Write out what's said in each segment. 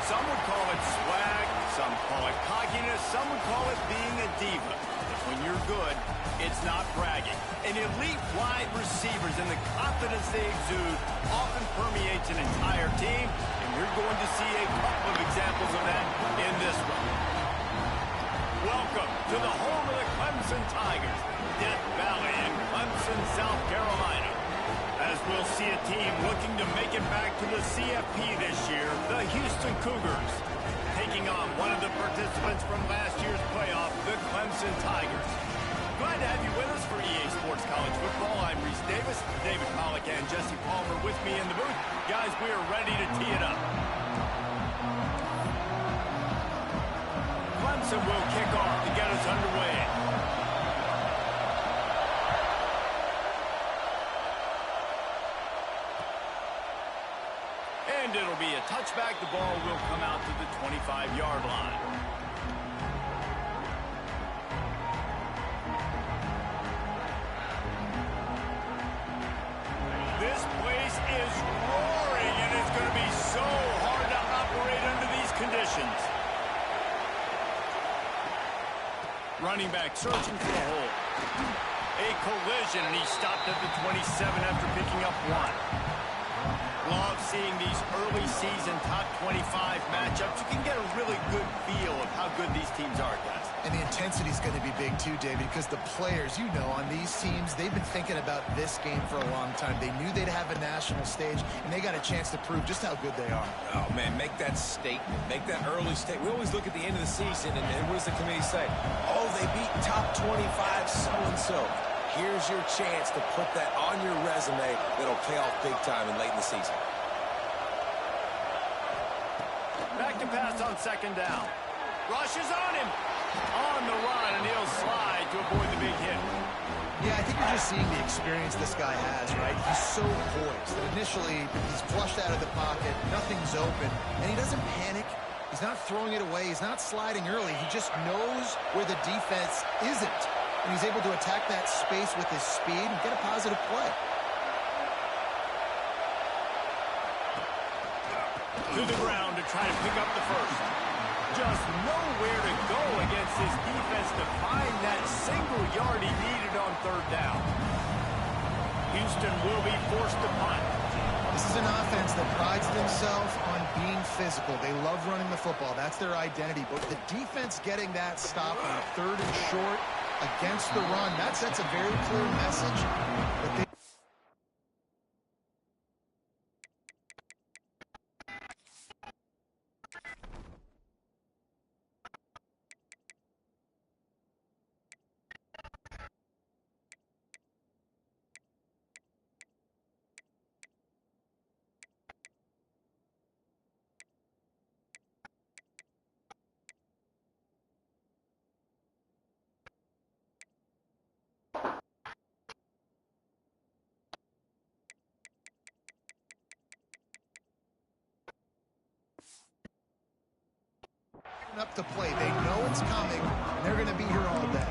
Some would call it swag, some call it cockiness, some would call it being a diva. But when you're good, it's not bragging. And elite wide receivers and the confidence they exude often permeates an entire team, and we're going to see a couple of examples of that in this one. Welcome to the home of the Clemson Tigers, Death Valley in Clemson, South Carolina. As we'll see a team looking to make it back to the CFP this year, the Houston Cougars, taking on one of the participants from last year's playoff, the Clemson Tigers. Glad to have you with us for EA Sports College Football. I'm Reese Davis, David Pollack and Jesse Palmer with me in the booth. Guys, we are ready to tee it up. Clemson will kick off to get us underway. And it'll be a touchback. The ball will come out to the 25-yard line. This place is roaring, and it's going to be so hard to operate under these conditions. Running back searching for a hole. A collision, and he stopped at the 27 after picking up one. Love seeing these early season top 25 matchups. You can get a really good feel of how good these teams are, guys. And the intensity is going to be big too, David, because the players, you know, on these teams, they've been thinking about this game for a long time. They knew they'd have a national stage, and they got a chance to prove just how good they are. Oh, man, make that statement. Make that early statement. We always look at the end of the season, and what does the committee say? Oh, they beat top 25 so-and-so. Here's your chance to put that on your resume that'll pay off big time and late in the season. Back to pass on second down. Rush is on him. On the run, and he'll slide to avoid the big hit. Yeah, I think you're just seeing the experience this guy has, right? He's so poised that initially he's flushed out of the pocket, nothing's open, and he doesn't panic. He's not throwing it away. He's not sliding early. He just knows where the defense isn't. And he's able to attack that space with his speed and get a positive play. To the ground to try to pick up the first. Just nowhere to go against his defense to find that single yard he needed on third down. Houston will be forced to punt. This is an offense that prides themselves on being physical. They love running the football. That's their identity. But the defense getting that stop on third and short against the run, that sets a very clear message that they up to play. They know it's coming, and they're going to be here all day.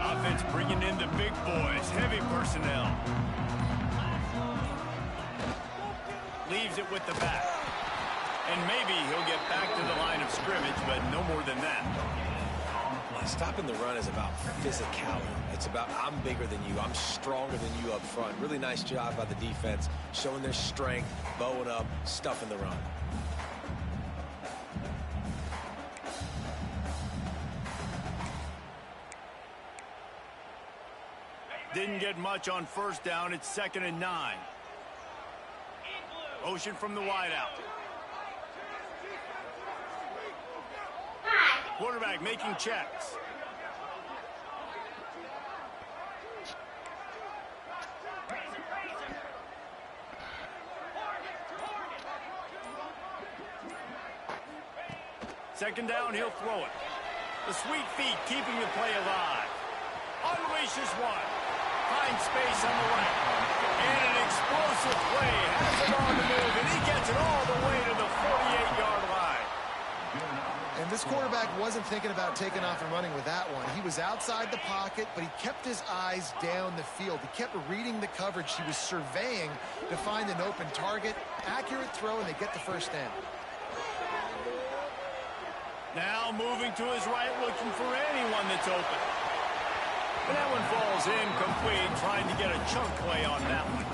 Offense bringing in the big boys, heavy personnel. Leaves it with the back. And maybe he'll get back to the line of scrimmage, but no more than that. Stopping the run is about physicality. It's about I'm bigger than you. I'm stronger than you up front. Really nice job by the defense, showing their strength, bowing up, stuffing the run. Didn't get much on first down. It's 2nd and 9. Motion from the wideout. Quarterback making checks. Second down, he'll throw it. The sweet feet keeping the play alive. Unleashes one. Finds space on the right. And an explosive play. Has it on the move and he gets it all the way to the 48-yard line. And this quarterback wasn't thinking about taking off and running with that one. He was outside the pocket, but he kept his eyes down the field. He kept reading the coverage. He was surveying to find an open target. Accurate throw, and they get the first down. Now moving to his right, looking for anyone that's open. And that one falls incomplete, trying to get a chunk play on that one.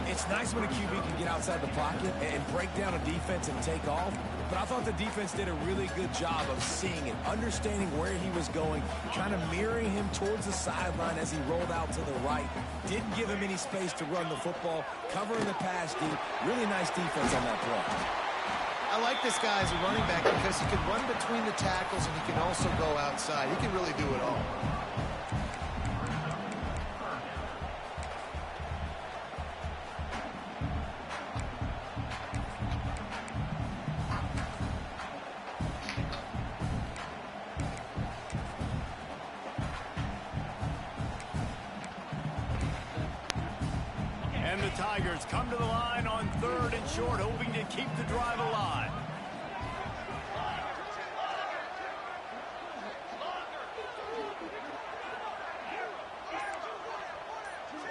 It's nice when a QB can get outside the pocket and break down a defense and take off. But I thought the defense did a really good job of seeing it, understanding where he was going, kind of mirroring him towards the sideline as he rolled out to the right. Didn't give him any space to run the football, covering the pass deep. Really nice defense on that play. I like this guy as a running back because he can run between the tackles and he can also go outside. He can really do it all. And the Tigers come to the line on 3rd and short, hoping to keep the drive alive.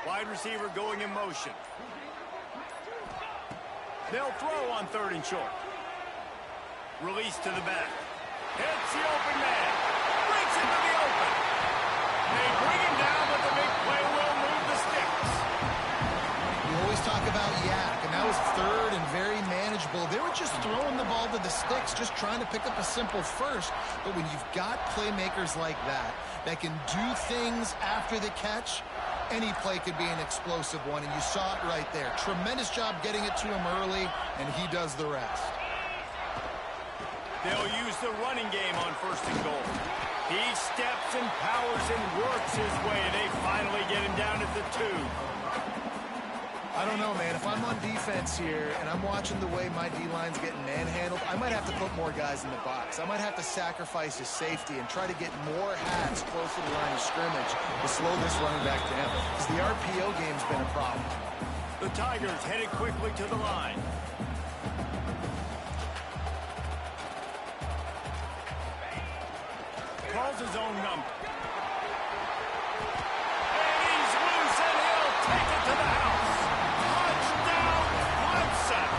Wide receiver going in motion. They'll throw on 3rd and short. Release to the back. Hits the open man. Breaks into the open. They bring him down, but the big play will move the sticks. We always talk about Yak, and that was 3rd and very manageable. They were just throwing the ball to the sticks, just trying to pick up a simple first. But when you've got playmakers like that can do things after the catch, any play could be an explosive one, and you saw it right there. Tremendous job getting it to him early, and he does the rest. They'll use the running game on 1st and goal. He steps and powers and works his way. They finally get him down at the 2. I don't know, man. If I'm on defense here and I'm watching the way my D-line's getting manhandled, I might have to put more guys in the box. I might have to sacrifice his safety and try to get more hats close to the line of scrimmage to slow this running back down. Because the RPO game's been a problem. The Tigers headed quickly to the line. Calls his own number. And he's loose, and he'll take it to the house. Touchdown, Clemson.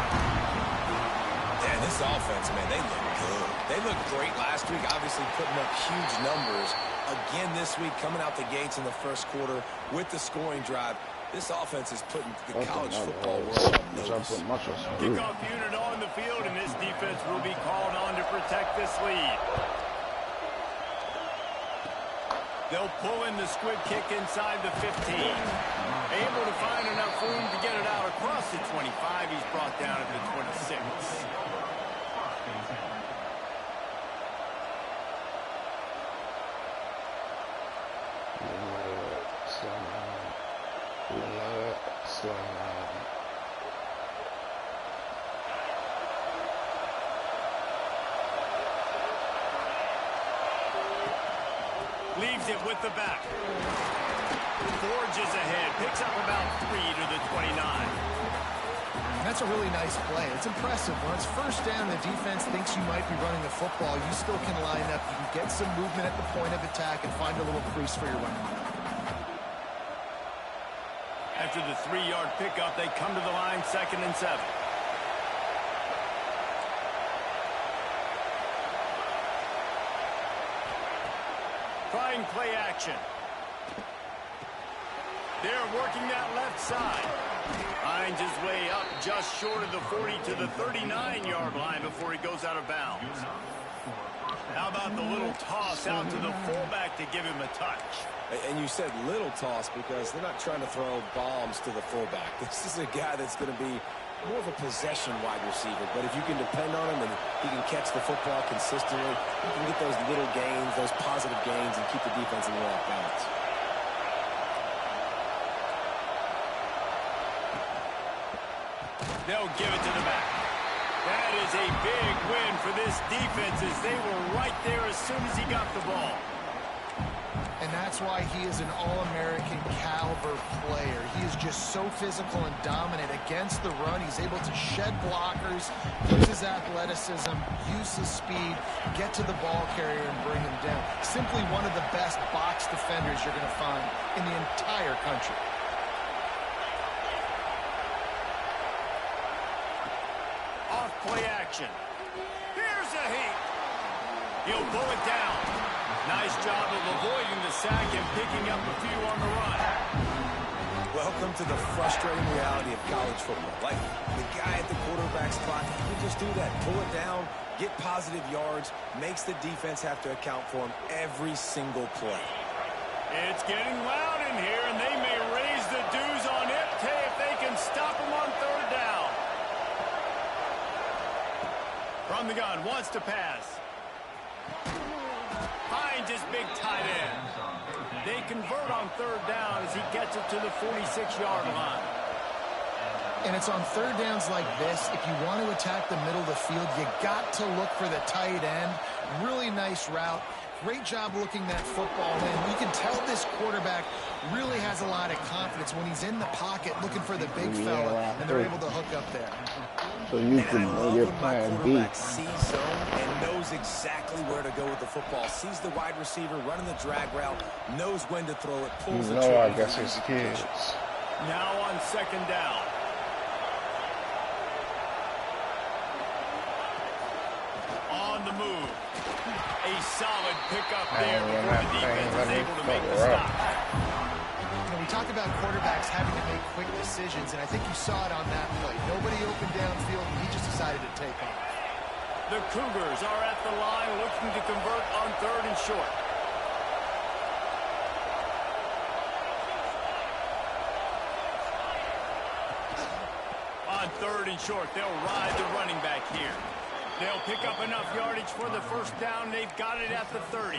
Yeah, this offense, man, they look good. They looked great last week, obviously putting up huge numbers. Again this week, coming out the gates in the first quarter with the scoring drive. This offense is putting the college football world on notice. Kickoff unit on the field, and this defense will be called on to protect this lead. They'll pull in the squib kick inside the 15. Able to find enough room to get it out across the 25. He's brought down at the 26. Leaves it with the back. Forges ahead. Picks up about 3 to the 29. That's a really nice play. It's impressive. When it's 1st down, the defense thinks you might be running the football. You still can line up. You can get some movement at the point of attack and find a little crease for your running back. After the 3-yard pickup, they come to the line 2nd and 7. Trying play action. They're working that left side. Finds his way up just short of the 40 to the 39-yard line before he goes out of bounds. How about the little toss out to the fullback to give him a touch? And you said little toss because they're not trying to throw bombs to the fullback. This is a guy that's going to be more of a possession wide receiver. But if you can depend on him and he can catch the football consistently, you can get those little gains, those positive gains, and keep the defense in the off balance. They'll give it to the back. That is a big win for this defense as they were right there as soon as he got the ball. And that's why he is an All-American caliber player. He is just so physical and dominant against the run. He's able to shed blockers, use his athleticism, use his speed, get to the ball carrier and bring him down. Simply one of the best box defenders you're going to find in the entire country. Off play action. Here's a heat. He'll pull it down. Nice job of avoiding the sack and picking up a few on the run. Welcome to the frustrating reality of college football. Like, the guy at the quarterback spot, he can just do that. Pull it down, get positive yards, makes the defense have to account for him every single play. It's getting loud in here, and they may raise the dues on Ipte if they can stop him on third down. From the gun, wants to pass. Finds his big tight end. They convert on third down as he gets it to the 46-yard line. And it's on third downs like this, if you want to attack the middle of the field, you got to look for the tight end. Really nice route. Great job looking that football in. You can tell this quarterback really has a lot of confidence when he's in the pocket looking for the big fella, and they're able to hook up there. So you can know your plan B. Sees zone and knows exactly where to go with the football. Sees the wide receiver running the drag route, knows when to throw it, pulls the trigger. I guess his kids. Now on second down. On the move. A solid pickup there before the defense is able to make the stop. You know, we talk about quarterbacks having to make quick decisions, and I think you saw it on that play. Nobody opened downfield, and he just decided to take off. The Cougars are at the line looking to convert on third and short. On third and short, they'll ride the running back here. They'll pick up enough yardage for the first down. They've got it at the 30.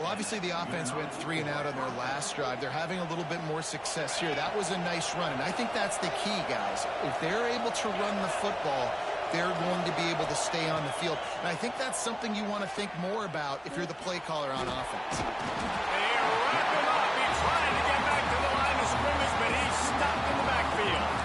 Well, obviously the offense went 3 and out on their last drive. They're having a little bit more success here. That was a nice run, and I think that's the key, guys. If they're able to run the football, they're going to be able to stay on the field. And I think that's something you want to think more about if you're the play caller on offense. They wrap him up. He's trying to get back to the line of scrimmage, but he's stopped in the backfield.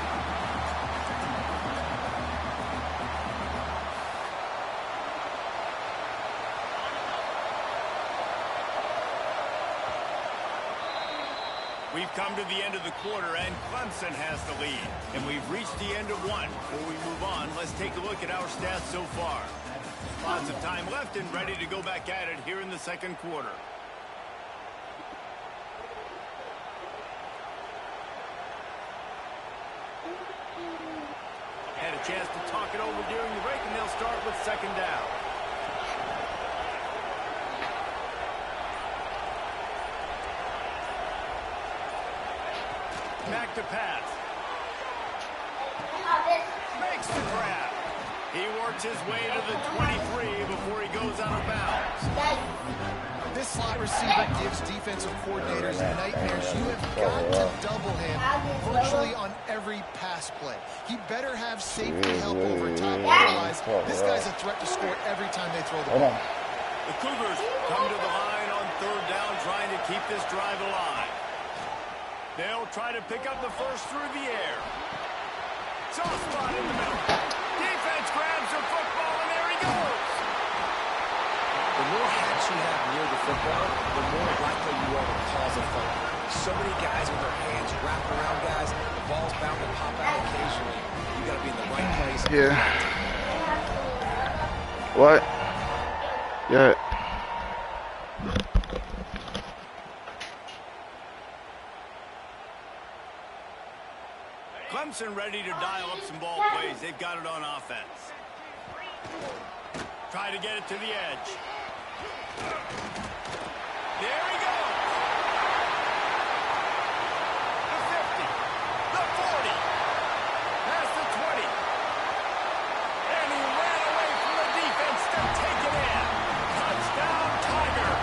We've come to the end of the quarter, and Clemson has the lead. And we've reached the end of one. Before we move on, let's take a look at our stats so far. Lots of time left and ready to go back at it here in the second quarter. Had a chance to talk it over during the break, and they'll start with second down. Back to pass. Makes the grab. He works his way to the 23 before he goes out of bounds. This slot receiver gives defensive coordinators nightmares. You have got to double him virtually on every pass play. He better have safety help over time. Otherwise, this guy's a threat to score every time they throw the ball. The Cougars come to the line on third down, trying to keep this drive alive. They'll try to pick up the first through the air. Soft spot in the middle. Defense grabs the football, and there he goes. The more hats you have near the football, the more likely you are to cause a fumble. So many guys with their hands wrapped around guys, the ball's bound to pop out occasionally. You got to be in the right place. Yeah. What? Yeah. Clemson ready to dial up some ball plays. They've got it on offense. Try to get it to the edge. There he goes. The 50. The 40. Past the 20. And he ran away from the defense to take it in. Touchdown, Tiger.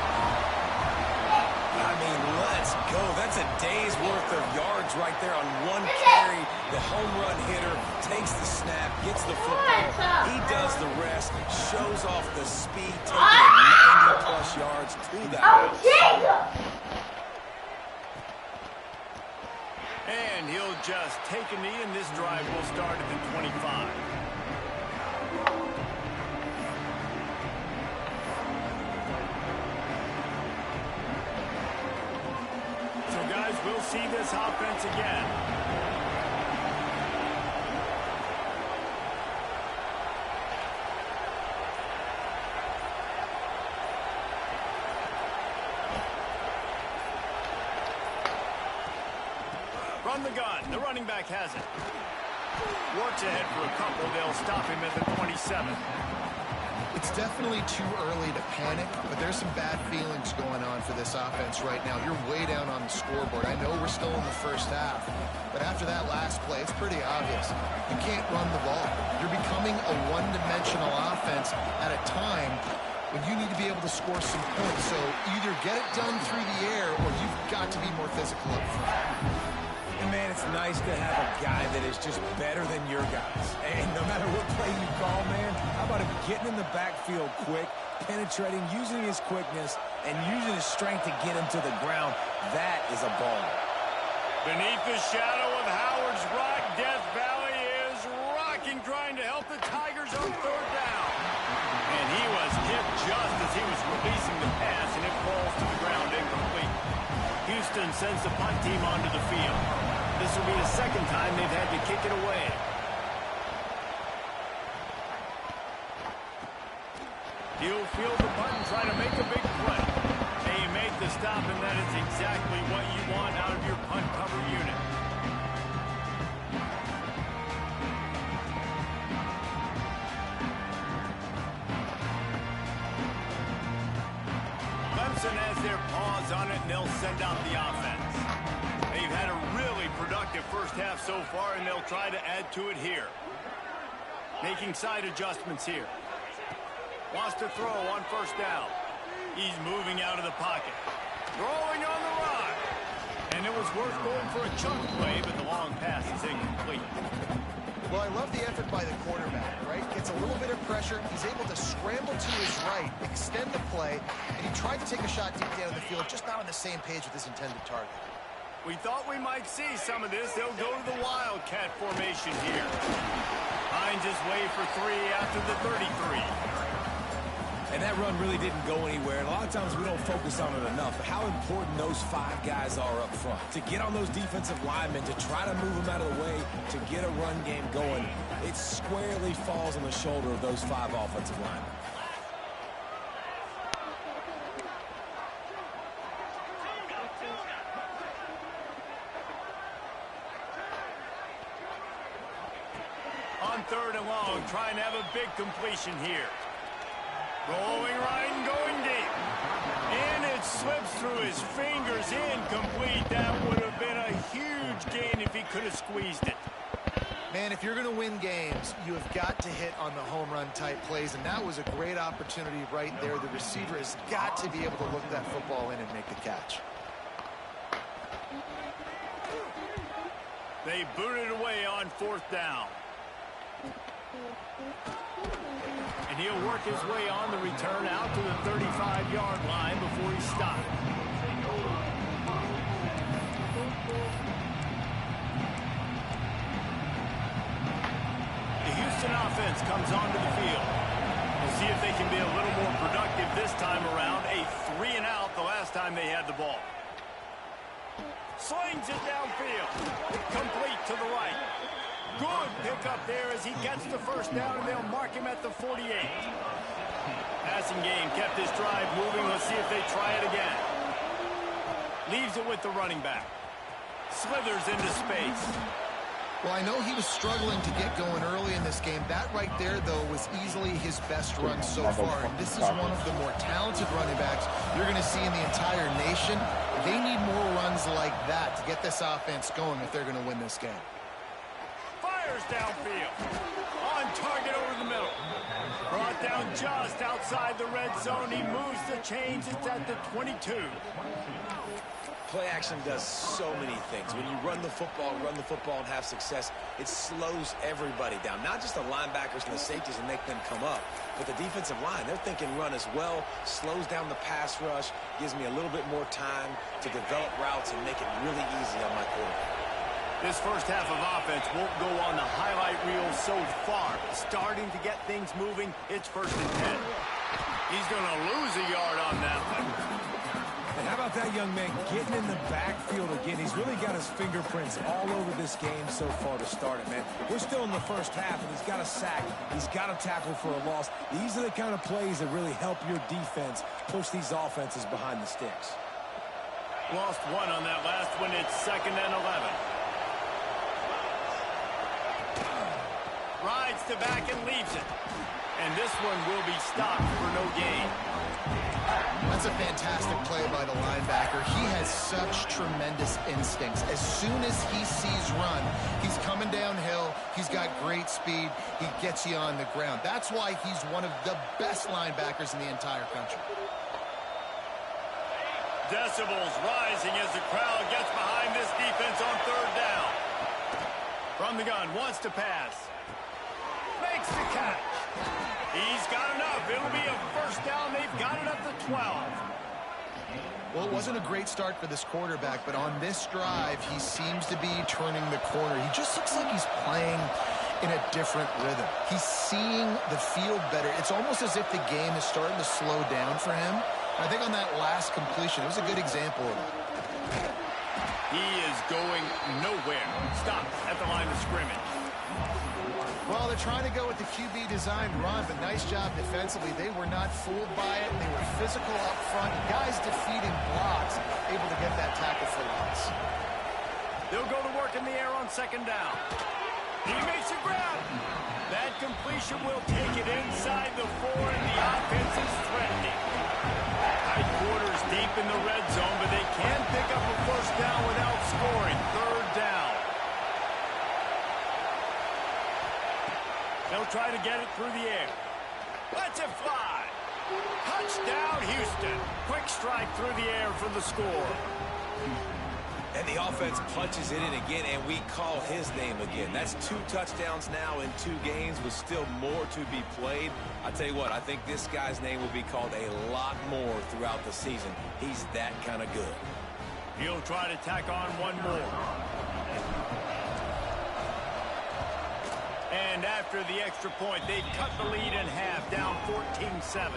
I mean, let's go. That's a day's worth of yards right there on one carry. The home run hitter takes the snap, gets the football. He does the rest, shows off the speed, taking it 90 20-plus yards to that. And he'll just take a knee, and this drive will start at the 25. So, guys, we'll see this offense again. Run the gun. The running back has it. Works ahead for a couple. They'll stop him at the 27. It's definitely too early to panic, but there's some bad feelings going on for this offense right now. You're way down on the scoreboard. I know we're still in the first half, but after that last play, it's pretty obvious. You can't run the ball. You're becoming a one-dimensional offense at a time when you need to be able to score some points. So either get it done through the air or you've got to be more physical up front. And, man, it's nice to have a guy that is just better than your guys. And no matter what play you call, man, how about him getting in the backfield quick, penetrating, using his quickness, and using his strength to get him to the ground? That is a ball. Beneath the shadow of Howard's Rock, Death Valley is rocking, trying to help the Tigers on third down. And he was hit just as he was releasing the pass, and it falls to the ground incomplete. Houston sends the punt team onto the field. This will be the second time they've had to kick it away. He'll field the punt and try to make a big play. They make the stop, and that is exactly what you want out of your punt cover unit. Clemson has their paws on it, and they'll send out the offense. They've had a really productive first half so far, and they'll try to add to it here. Making side adjustments here. Wants to throw on first down. He's moving out of the pocket. Throwing on the run. And it was worth going for a chunk play, but the long pass is incomplete. Well, I love the effort by the quarterback, right? Gets a little bit of pressure. He's able to scramble to his right, extend the play, and he tried to take a shot deep down the field, just not on the same page with his intended target. We thought we might see some of this. They'll go to the Wildcat formation here. Finds his way for 3 after the 33. And that run really didn't go anywhere. And a lot of times we don't focus on it enough. But how important those 5 guys are up front. To get on those defensive linemen, to try to move them out of the way, to get a run game going, it squarely falls on the shoulder of those 5 offensive linemen. On third and long, trying to have a big completion here. Rolling right and going deep. And it slips through his fingers, incomplete. That would have been a huge gain if he could have squeezed it. Man, if you're going to win games, you have got to hit on the home run type plays, and that was a great opportunity right there. The receiver has got to be able to look that football in and make the catch. They booted away on fourth down. And he'll work his way on the return out to the 35-yard line before he stopped. The Houston offense comes onto the field. We'll see if they can be a little more productive this time around. A 3-and-out the last time they had the ball. Slings it downfield. Complete to the right. Good pickup there as he gets the first down, and they'll mark him at the 48. Passing game kept this drive moving. Let's see if they try it again. Leaves it with the running back. Slithers into space. Well, I know he was struggling to get going early in this game. That right there, though, was easily his best run so far. And this is one of the more talented running backs you're going to see in the entire nation. They need more runs like that to get this offense going if they're going to win this game. Fires downfield. On target over the middle. Brought down just outside the red zone. He moves the chains. It's at the 22. play action does so many things. When you run the football and have success, it slows everybody down. Not just the linebackers and the safeties and make them come up, but the defensive line. They're thinking run as well, slows down the pass rush, gives me a little bit more time to develop routes and make it really easy on my quarterback. This first half of offense won't go on the highlight reel so far. Starting to get things moving, it's 1st and 10. He's going to lose a yard on that one. And how about that young man getting in the backfield again? He's really got his fingerprints all over this game so far to start it, man. We're still in the first half, and he's got a sack. He's got a tackle for a loss. These are the kind of plays that really help your defense push these offenses behind the sticks. Lost one on that last one. It's 2nd and 11. Rides to back and leaves it. And this one will be stopped for no gain. That's a fantastic play by the linebacker. He has such tremendous instincts. As soon as he sees run, he's coming downhill. He's got great speed. He gets you on the ground. That's why he's one of the best linebackers in the entire country. Decibels rising as the crowd gets behind this defense on 3rd down. From the gun, wants to pass. Makes the catch. He's got enough. It'll be a 1st down. They've got it up to 12. Well, it wasn't a great start for this quarterback, but on this drive, he seems to be turning the corner. He just looks like he's playing in a different rhythm. He's seeing the field better. It's almost as if the game is starting to slow down for him. I think on that last completion, it was a good example of it. He is going nowhere. Stopped at the line of scrimmage. Well, they're trying to go with the QB design run, but nice job defensively. They were not fooled by it. They were physical up front. Guys defeating blocks, able to get that tackle for loss. They'll go to work in the air on 2nd down. He makes a grab. That completion will take it inside the 4, and the offense is threatening. Tight quarters deep in the red zone, but they can pick up a 1st down without scoring. 3rd down. They'll try to get it through the air. Lets it fly. Touchdown, Houston. Quick strike through the air for the score. And the offense punches it in again, and we call his name again. That's 2 touchdowns now in 2 games with still more to be played. I tell you what, I think this guy's name will be called a lot more throughout the season. He's that kind of good. He'll try to tack on one more. And after the extra point, they've cut the lead in half, down 14-7.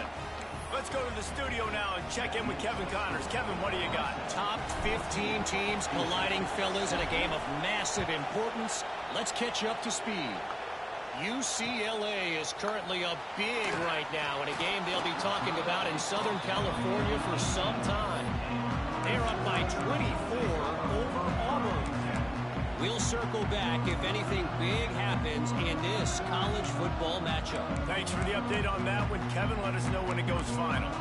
Let's go to the studio now and check in with Kevin Connors. Kevin, what do you got? Top 15 teams colliding, fellas, in a game of massive importance. Let's catch you up to speed. UCLA is currently up big right now in a game they'll be talking about in Southern California for some time. They're up by 24 over Auburn. We'll circle back if anything big happens in this college football matchup. Thanks for the update on that one, Kevin. Let us know when it goes final.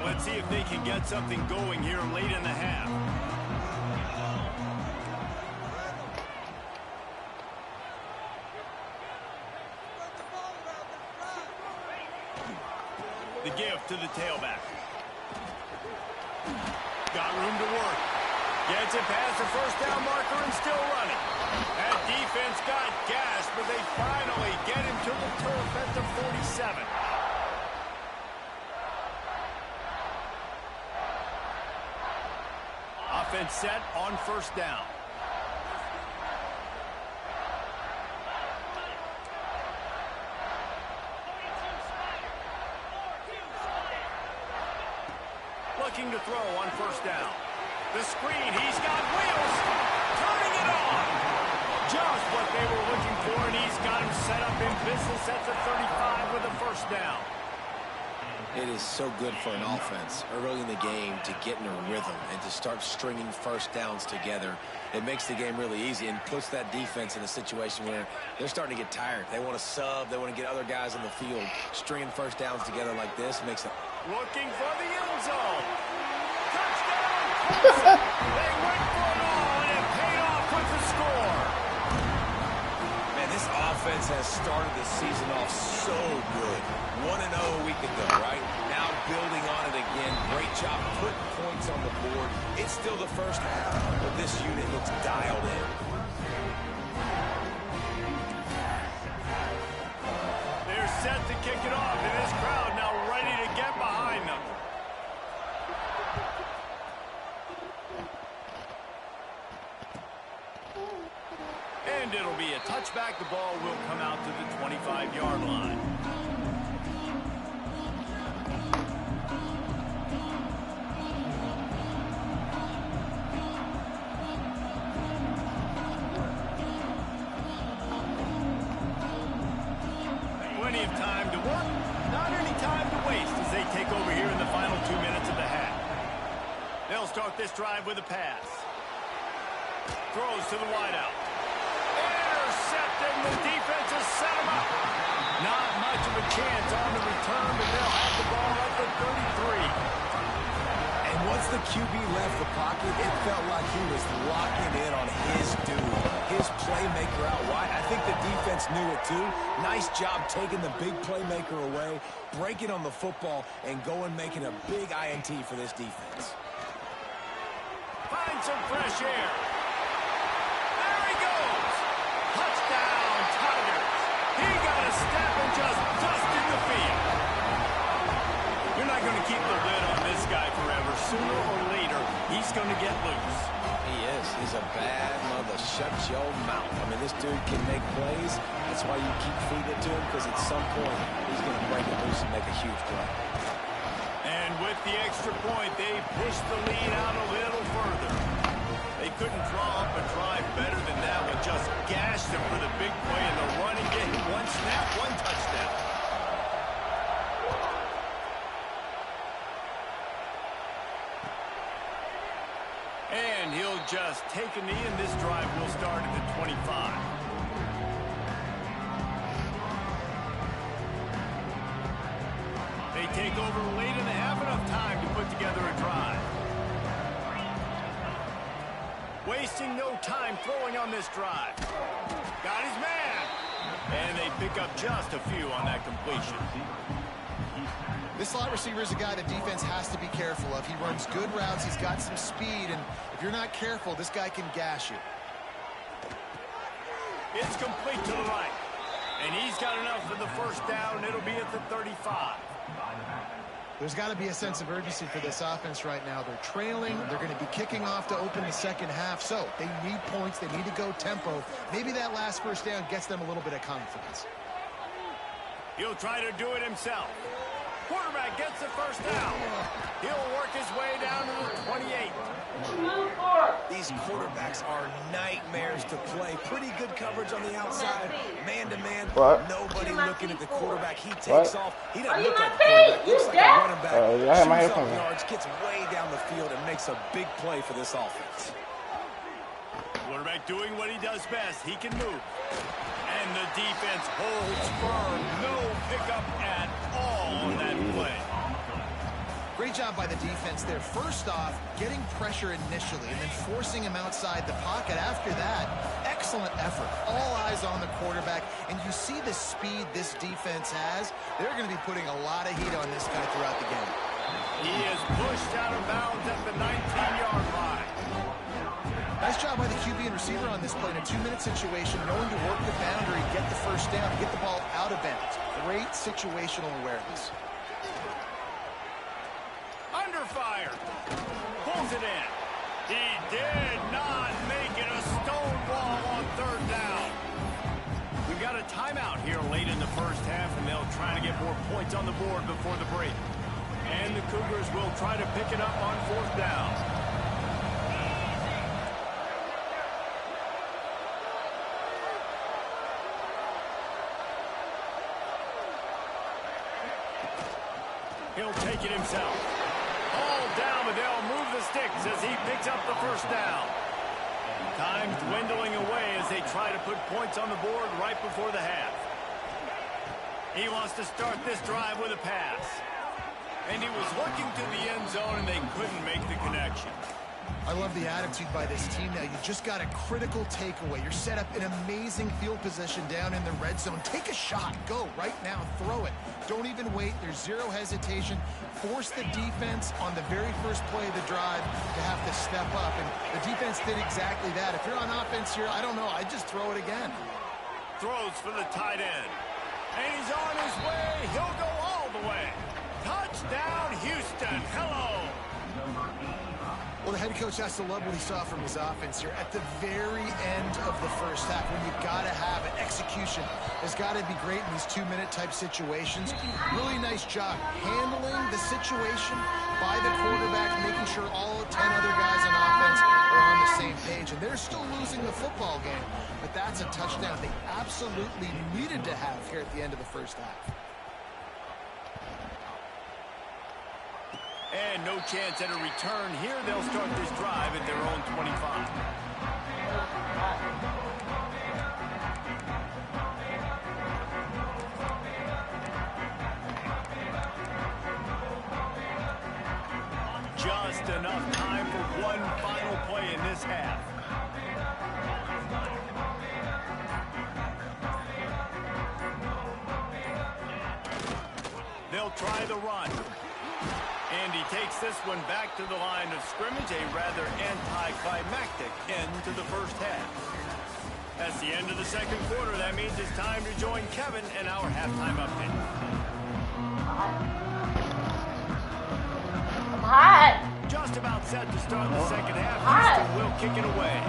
Let's see if they can get something going here late in the half. The give to the tailback. Got room to work. Gets it past the 1st down marker and still running. That defense got gas, but they finally get him to the turf at the 47. Offense set on 1st down. Looking to throw on 1st down. The screen, he's got wheels, turning it on. Just what they were looking for, and he's got him set up in business at the 35 with a 1st down. It is so good for an offense early in the game to get in a rhythm and to start stringing 1st downs together. It makes the game really easy and puts that defense in a situation where they're starting to get tired. They want to sub. They want to get other guys on the field. Stringing 1st downs together like this makes it. Looking for the end zone. Touchdown! They went for it all, and it paid off with the score. Man, this offense has started the season off so good. 1-0 a week ago, right? Now building on it again. Great job putting points on the board. It's still the first half, but this unit looks dialed in. They're set to kick it off, and this crowd now ready to get behind them. And it'll be a touchback. The ball will come out to the 25-yard line. Plenty of time to work, not any time to waste as they take over here in the final 2 minutes of the half. They'll start this drive with a pass. Throws to the wideout. Intercepted, the defense has set him up. Not much of a chance on the return, but they'll have the ball at the 33. And once the QB left the pocket, it felt like he was locking in on his dude, his playmaker out wide. I think the defense knew it too. Nice job taking the big playmaker away, breaking on the football, and going making a big INT for this defense. Find some fresh air. There he goes. Touchdown, Tigers. He got a step and just dusted the field. You're not going to keep the lid on this guy forever. Sooner or later, he's going to get loose. He is. He's a bad mother. Shut your mouth. I mean, this dude can make plays. That's why you keep feeding it to him, because at some point, he's going to break it loose and make a huge play. And with the extra point, they pushed the lead out a little further. They couldn't draw up a drive better than that one. Just gashed them for the big play in the running game. One snap, one touchdown. And he'll just take a knee, and this drive will start at the 25. They take over late in the half, enough time to put together a drive. Wasting no time throwing on this drive. Got his man. And they pick up just a few on that completion. This slot receiver is a guy the defense has to be careful of. He runs good routes. He's got some speed, and if you're not careful, this guy can gash you. It's complete to the right. And he's got enough for the first down. It'll be at the 35. There's got to be a sense of urgency for this offense right now. They're trailing. They're going to be kicking off to open the second half. So they need points. They need to go tempo. Maybe that last first down gets them a little bit of confidence. He'll try to do it himself. Quarterback gets the first down. He'll work his way down to the 28. These quarterbacks are nightmares to play. Pretty good coverage on the outside. Man-to-man. Nobody looking at the quarterback. He takes off. He doesn't look like a quarterback. Looks like a running back. Shoots up yards, gets way down the field, and makes a big play for this offense. Quarterback doing what he does best. He can move. And the defense holds firm. No pickup at all on that play. Great job by the defense there. First off, getting pressure initially and then forcing him outside the pocket. After that, excellent effort. All eyes on the quarterback. And you see the speed this defense has. They're going to be putting a lot of heat on this guy throughout the game. He is pushed out of bounds at the 19-yard line. Nice job by the QB and receiver on this play in a 2-minute situation, knowing to work the boundary, get the first down, get the ball out of bounds. Great situational awareness. Under fire. Pulls it in. He did not make it a stone wall on third down. We've got a timeout here late in the first half, and they'll try to get more points on the board before the break. And the Cougars will try to pick it up on fourth down. He'll take it himself. All down, but they'll move the sticks as he picks up the first down. Time dwindling away as they try to put points on the board right before the half. He wants to start this drive with a pass. And he was looking to the end zone, and they couldn't make the connection. I love the attitude by this team now. You just got a critical takeaway. You're set up in amazing field position down in the red zone. Take a shot. Go right now. Throw it. Don't even wait. There's zero hesitation. Force the defense on the very first play of the drive to have to step up. And the defense did exactly that. If you're on offense here, I don't know. I'd just throw it again. Throws for the tight end. And he's on his way. He'll go all the way. Touchdown, Houston. Hello. Well, the head coach has to love what he saw from his offense here at the very end of the first half, when you've got to have it. Execution has got to be great in these 2-minute type situations. Really nice job handling the situation by the quarterback, making sure all 10 other guys on offense are on the same page. And they're still losing the football game, but that's a touchdown they absolutely needed to have here at the end of the first half. And no chance at a return here. They'll start this drive at their own 25. Just enough time for one final play in this half. They'll try the run. And he takes this one back to the line of scrimmage, a rather anticlimactic end to the first half. That's the end of the second quarter. That means it's time to join Kevin and our halftime update. I'm hot. Just about set to start the second half. Houston will kick it away.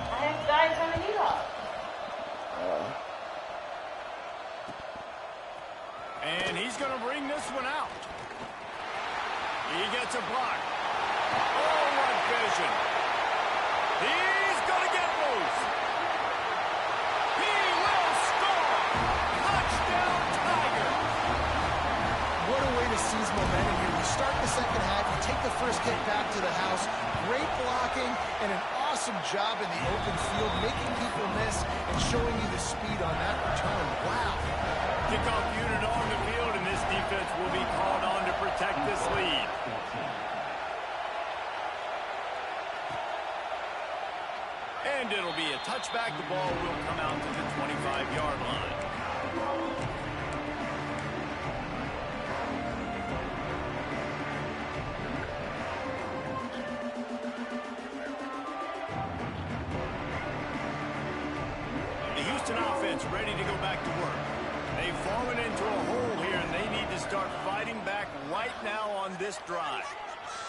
I have guys on the heat off. And he's going to bring this one out. He gets a block. Oh, what vision. He's going to get loose. He will score. Touchdown, Tiger. What a way to seize momentum here. You start the second half, you take the first kick back to the house. Great blocking and an awesome job in the open field, making people miss and showing you the speed on that return. Wow. Kickoff unit on the field, and this defense will be called on to protect this lead. And it'll be a touchback. The ball will come out to the 25-yard line. The Houston offense ready to go back to work. They've fallen into a hole here, and they need to start fighting back right now on this drive.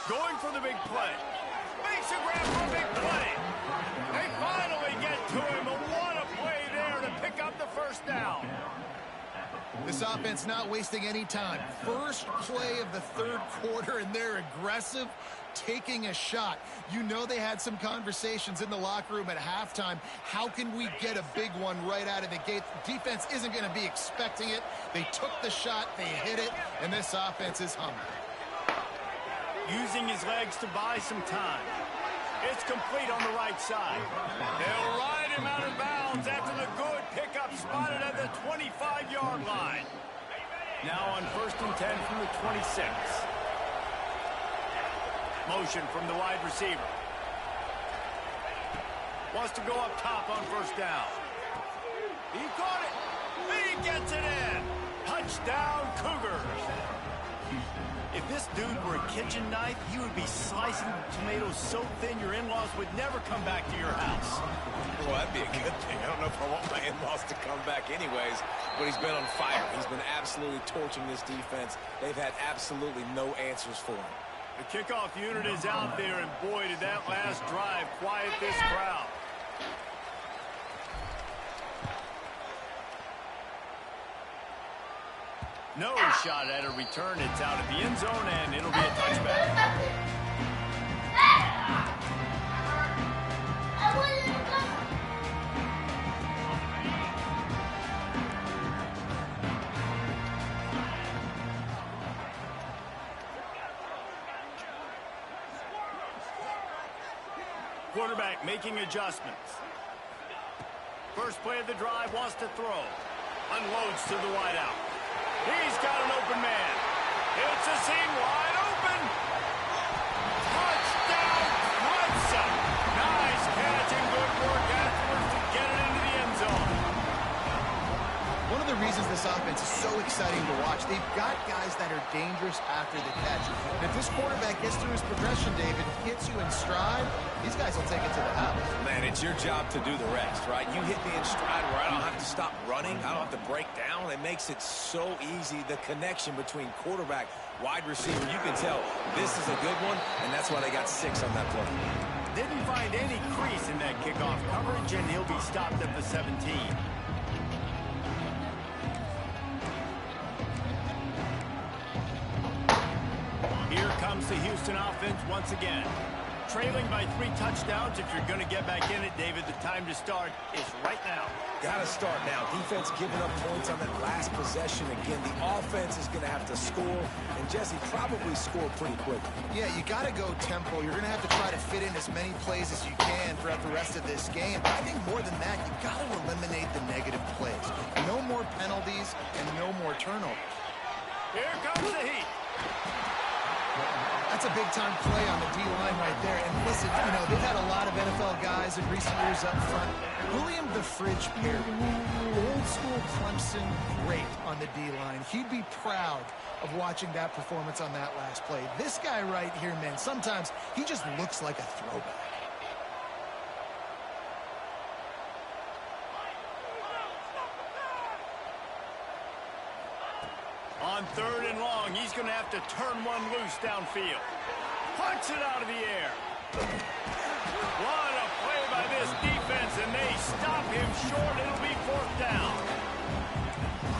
Going for the big play. Makes a grab for a big play. They finally get to him. What a play there to pick up the first down. This offense not wasting any time. First play of the third quarter, and they're aggressive, taking a shot. You know they had some conversations in the locker room at halftime. How can we get a big one right out of the gate? The defense isn't going to be expecting it. They took the shot, they hit it, and this offense is humming. Using his legs to buy some time. It's complete on the right side. They'll ride him out of bounds after the good pickup spotted at the 25-yard line. Now on 1st and 10 from the 26. Motion from the wide receiver. Wants to go up top on first down. He caught it. He gets it in. Touchdown, Cougars. If this dude were a kitchen knife, you would be slicing tomatoes so thin your in-laws would never come back to your house. Well, that'd be a good thing. I don't know if I want my in-laws to come back anyways, but he's been on fire. He's been absolutely torching this defense. They've had absolutely no answers for him. The kickoff unit is out there, and boy, did that last drive quiet this crowd. No shot at a return. It's out of the end zone, and it'll be a touchback. Quarterback making adjustments. First play of the drive, wants to throw. Unloads to the wideout. He's got an open man. It's a seam wide open. reasons this offense is so exciting to watch. They've got guys that are dangerous after the catch. And if this quarterback gets through his progression, David, hits you in stride, these guys will take it to the house. Man, it's your job to do the rest, right? You hit me in stride where I don't have to stop running. I don't have to break down. It makes it so easy, the connection between quarterback, wide receiver. You can tell this is a good one, and that's why they got 6 on that play. Didn't find any crease in that kickoff coverage, and he'll be stopped at the 17. Here comes the Houston offense once again. Trailing by 3 touchdowns. If you're going to get back in it, David, the time to start is right now. Got to start now. Defense giving up points on that last possession. Again, the offense is going to have to score, and Jesse probably score pretty quick. Yeah, you got to go tempo. You're going to have to try to fit in as many plays as you can throughout the rest of this game. But I think more than that, you got to eliminate the negative plays. No more penalties and no more turnovers. Here comes the heat. That's a big-time play on the D-line right there. And listen, you know, they've had a lot of NFL guys in recent years up front. William the Fridge Perry, old-school Clemson great on the D-line. He'd be proud of watching that performance on that last play. This guy right here, man, sometimes he just looks like a throwback. On 3rd and long, he's going to have to turn one loose downfield. Punch it out of the air. What a play by this defense, and they stop him short. It'll be 4th down.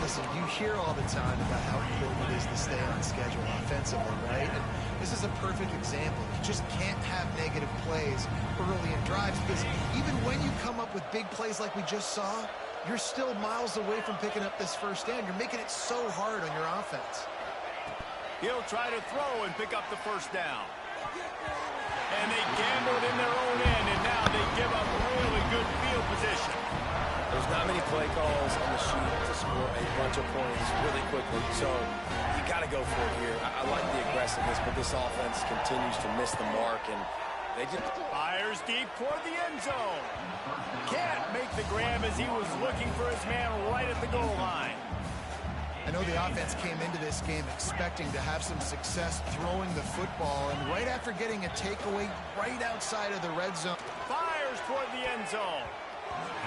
Listen, you hear all the time about how important it is to stay on schedule offensively, right? And this is a perfect example. You just can't have negative plays early in drives because even when you come up with big plays like we just saw, you're still miles away from picking up this first down. You're making it so hard on your offense. He'll try to throw and pick up the first down. And they gambled in their own end, and now they give up really good field position. There's not many play calls on the sheet to score a bunch of points really quickly, so you got to go for it here. I like the aggressiveness, but this offense continues to miss the mark, and they just... Fires deep toward the end zone. Can't make the grab as he was looking for his man right at the goal line. I know the offense came into this game expecting to have some success throwing the football, and right after getting a takeaway right outside of the red zone. Fires toward the end zone.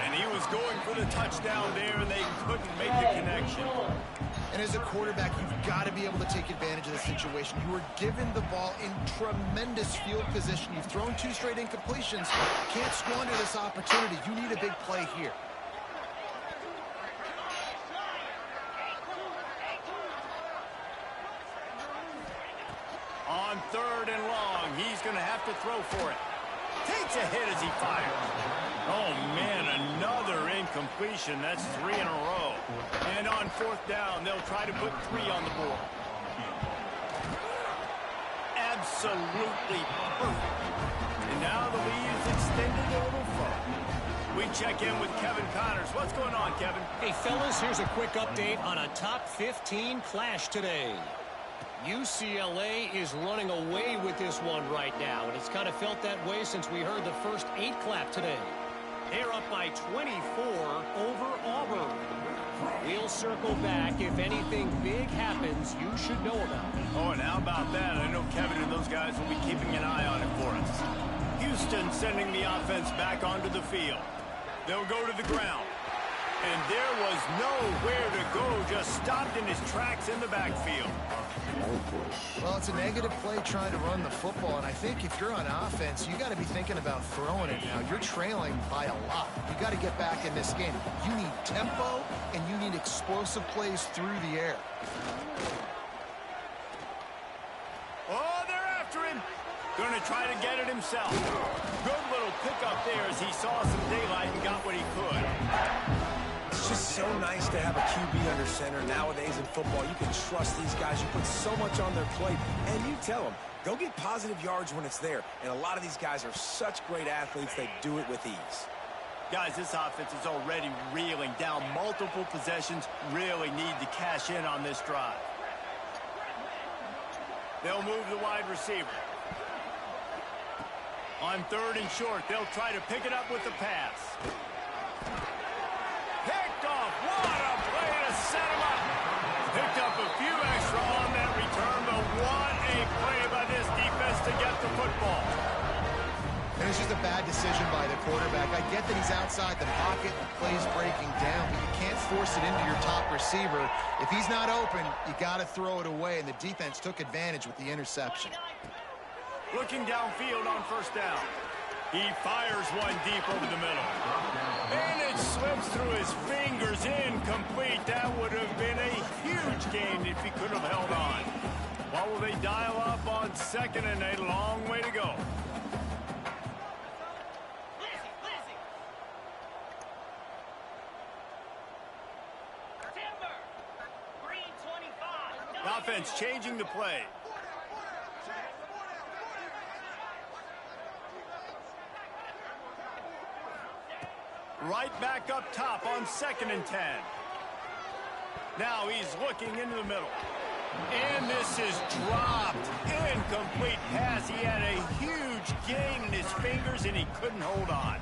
And he was going for the touchdown there, and they couldn't make the connection. And as a quarterback, you've got to be able to take advantage of the situation. You were given the ball in tremendous field position. You've thrown 2 straight incompletions. Can't squander this opportunity. You need a big play here. On 3rd and long, he's going to have to throw for it. Takes a hit as he fires. Oh, man, another incompletion. That's 3 in a row. And on 4th down, they'll try to put 3 on the board. Absolutely perfect. And now the lead is extended a little further. We check in with Kevin Connors. What's going on, Kevin? Hey, fellas, here's a quick update on a top 15 clash today. UCLA is running away with this one right now, and it's kind of felt that way since we heard the first 8 clap today. They're up by 24 over Auburn. We'll circle back. If anything big happens, you should know about it. Oh, and how about that? I know Kevin and those guys will be keeping an eye on it for us. Houston sending the offense back onto the field. They'll go to the ground. And there was nowhere to go, just stopped in his tracks in the backfield. Well, it's a negative play trying to run the football, and I think if you're on offense, you got to be thinking about throwing it now. You're trailing by a lot. You got to get back in this game. You need tempo, and you need explosive plays through the air. Oh, they're after him. Going to try to get it himself. Good little pickup there as he saw some daylight and got what he could. It's just so nice to have a QB under center. Nowadays in football, you can trust these guys. You put so much on their plate, and you tell them, go get positive yards when it's there. And a lot of these guys are such great athletes, they do it with ease. Guys, this offense is already reeling down multiple possessions. Really need to cash in on this drive. They'll move the wide receiver. On 3rd and short, they'll try to pick it up with the pass. Picked off. What a play to set picked up a few extra on that return, but what a play by this defense to get the football. And it's just a bad decision by the quarterback. I get that he's outside the pocket and plays breaking down, but you can't force it into your top receiver. If he's not open, you got to throw it away, and the defense took advantage with the interception. Looking downfield on first down. He fires one deep over the middle. And it slips through his fingers, incomplete. That would have been a huge gain if he could have held on. What will they dial up on second and a long way to go? The offense changing the play. Right back up top on 2nd and 10. Now he's looking into the middle. And this is dropped. Incomplete pass. He had a huge gain in his fingers, and he couldn't hold on.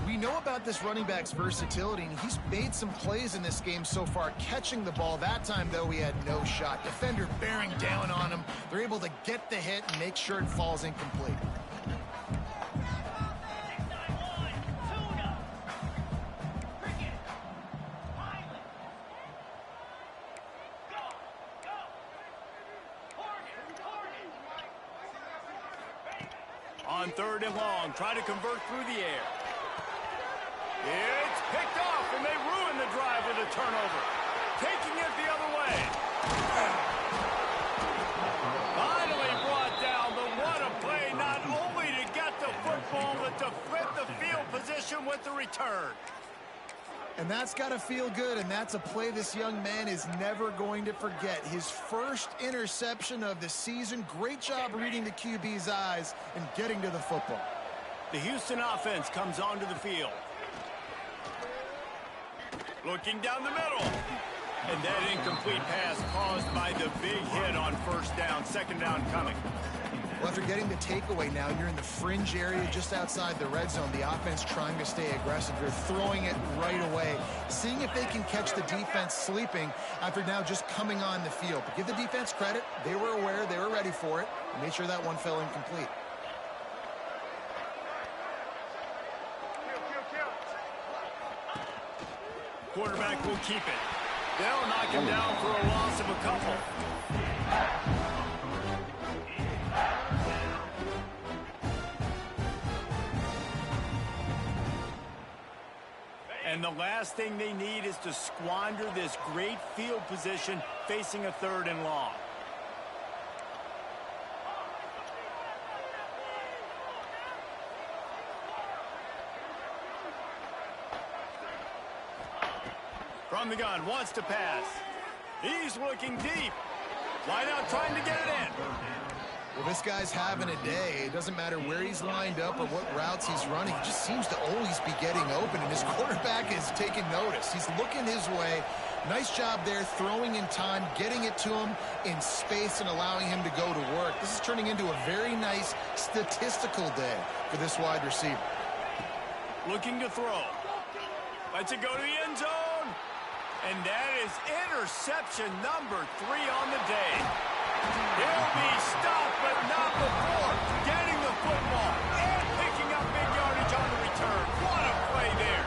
We know about this running back's versatility, and he's made some plays in this game so far, catching the ball. That time, though, he had no shot. Defender bearing down on him. They're able to get the hit and make sure it falls incomplete. On 3rd and long, try to convert through the air. It's picked off, and they ruin the drive with a turnover. Taking it the other way. Finally brought down, but what a play, not only to get the football, but to flip the field position with the return. And that's got to feel good, and that's a play this young man is never going to forget. His first interception of the season. Great job reading the QB's eyes and getting to the football. The Houston offense comes onto the field. Looking down the middle. And that incomplete pass caused by the big hit on first down. 2nd down coming. Well, after getting the takeaway now, you're in the fringe area just outside the red zone. The offense trying to stay aggressive. You're throwing it right away, seeing if they can catch the defense sleeping after now just coming on the field. But give the defense credit. They were aware. They were ready for it. And made sure that one fell incomplete. Quarterback will keep it. They'll knock him down for a loss of a couple. And the last thing they need is to squander this great field position facing a 3rd and long. From the gun, wants to pass. He's looking deep. Wide out trying to get it in. Well, this guy's having a day. It doesn't matter where he's lined up or what routes he's running. He just seems to always be getting open, and his quarterback is taking notice. He's looking his way. Nice job there, throwing in time, getting it to him in space and allowing him to go to work. This is turning into a very nice statistical day for this wide receiver. Looking to throw. Lets it go to the end zone. And that is interception number 3 on the day. He'll be stopped, but not before getting the football and picking up big yardage on the return. What a play there.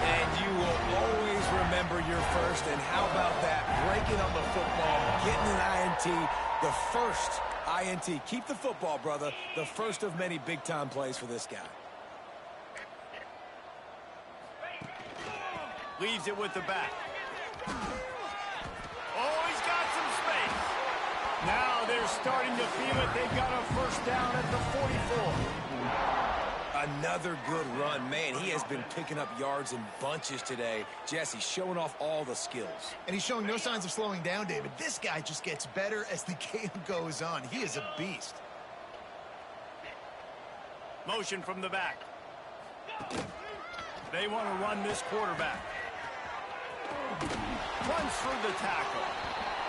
And you will always remember your first. And how about that? Breaking on the football, getting an INT, the first INT. Keep the football, brother. The first of many big-time plays for this guy. Leaves it with the back. Oh, he's got some space. Now they're starting to feel it. They've got a first down at the 44. Another good run. Man, he has been picking up yards in bunches today. Jesse showing off all the skills. And he's showing no signs of slowing down, David. This guy just gets better as the game goes on. He is a beast. Motion from the back. They want to run this quarterback. Runs through the tackle.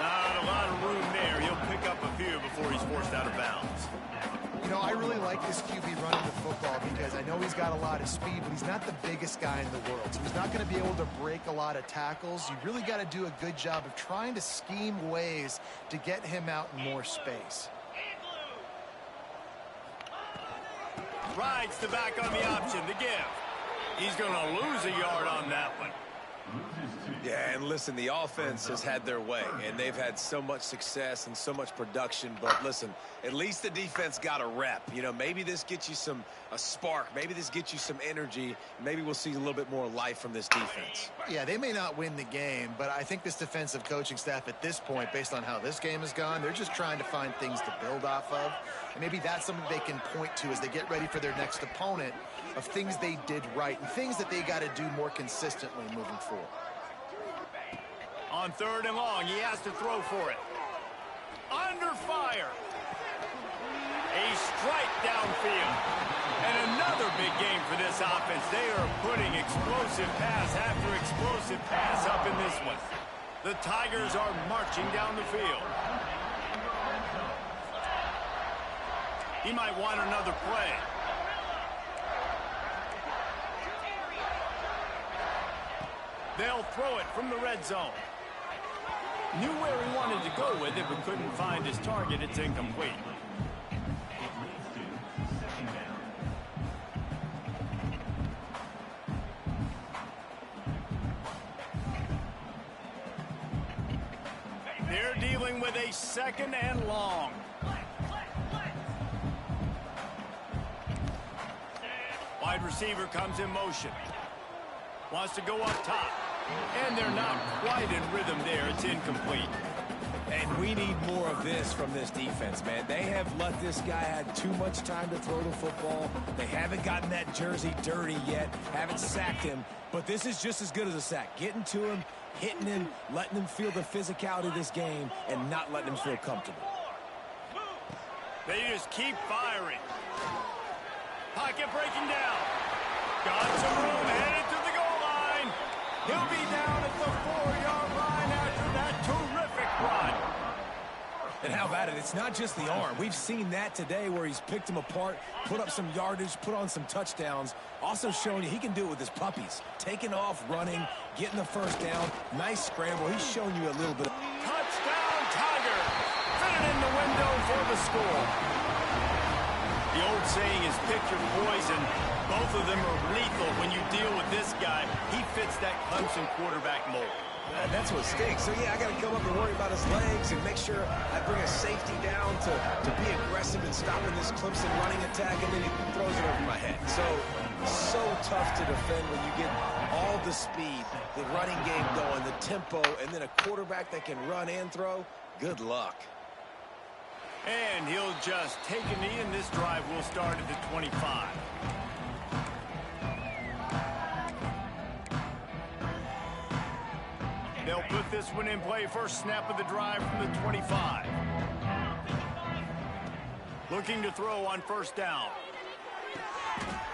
Not a lot of room there. He'll pick up a few before he's forced out of bounds. You know, I really like this QB running the football because I know he's got a lot of speed, but he's not the biggest guy in the world. So he's not going to be able to break a lot of tackles. You really got to do a good job of trying to scheme ways to get him out in more space. Rides the back on the option, the give. He's going to lose a yard on that one. Yeah, and listen, the offense has had their way, and they've had so much success and so much production. But listen, at least the defense got a rep. You know, maybe this gets you a spark. Maybe this gets you some energy. Maybe we'll see a little bit more life from this defense. Yeah, they may not win the game, but I think this defensive coaching staff at this point, based on how this game has gone, they're just trying to find things to build off of. And maybe that's something they can point to as they get ready for their next opponent, of things they did right and things that they got to do more consistently moving forward. On 3rd and long, he has to throw for it. Under fire. A strike downfield. And another big game for this offense. They are putting explosive pass after explosive pass up in this one. The Tigers are marching down the field. He might want another play. They'll throw it from the red zone. Knew where he wanted to go with it, but couldn't find his target. It's incomplete. They're dealing with a 2nd and long. Wide receiver comes in motion. Wants to go up top. And they're not quite in rhythm there. It's incomplete. And we need more of this from this defense, man. They have let this guy have too much time to throw the football. They haven't gotten that jersey dirty yet, haven't sacked him. But this is just as good as a sack. Getting to him, hitting him, letting him feel the physicality of this game, and not letting him feel comfortable. They just keep firing. Pocket breaking down. Got some room, headed to the goal line. He'll be down at the 4-yard line after that terrific run. And how about it? It's not just the arm. We've seen that today where he's picked them apart, put up some yardage, put on some touchdowns. Also showing you he can do it with his puppies. Taking off, running, getting the first down. Nice scramble. He's shown you a little bit. Touchdown, Tiger. Fit it in the window for the score. The old saying is pick your poison. Both of them are lethal when you deal with this guy. He fits that Clemson quarterback mold. That's what stinks. So, yeah, I got to come up and worry about his legs and make sure I bring a safety down to be aggressive in stopping this Clemson running attack, and then he throws it over my head. So tough to defend when you get all the speed, the running game going, the tempo, and then a quarterback that can run and throw. Good luck. And he'll just take a knee, and this drive will start at the 25. They'll put this one in play. First snap of the drive from the 25. Looking to throw on first down.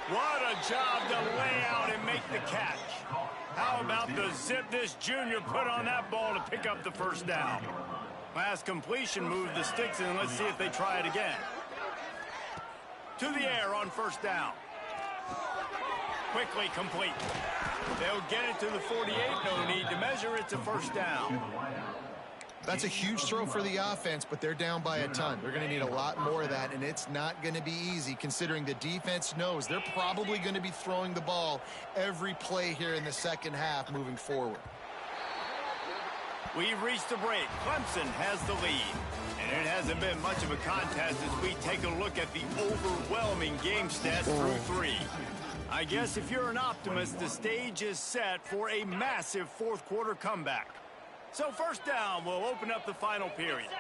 What a job to lay out and make the catch. How about the zip this junior put on that ball to pick up the first down? Last completion moved the sticks in. Let's see if they try it again. To the air on first down. Quickly complete. They'll get it to the 48. No need to measure. It's a first down. That's a huge throw for the offense, but they're down by a ton. They're going to need a lot more of that, and it's not going to be easy considering the defense knows they're probably going to be throwing the ball every play here in the second half moving forward. We've reached the break. Clemson has the lead. And it hasn't been much of a contest as we take a look at the overwhelming game stats through 3. I guess if you're an optimist, the stage is set for a massive fourth quarter comeback. So first down will open up the final period.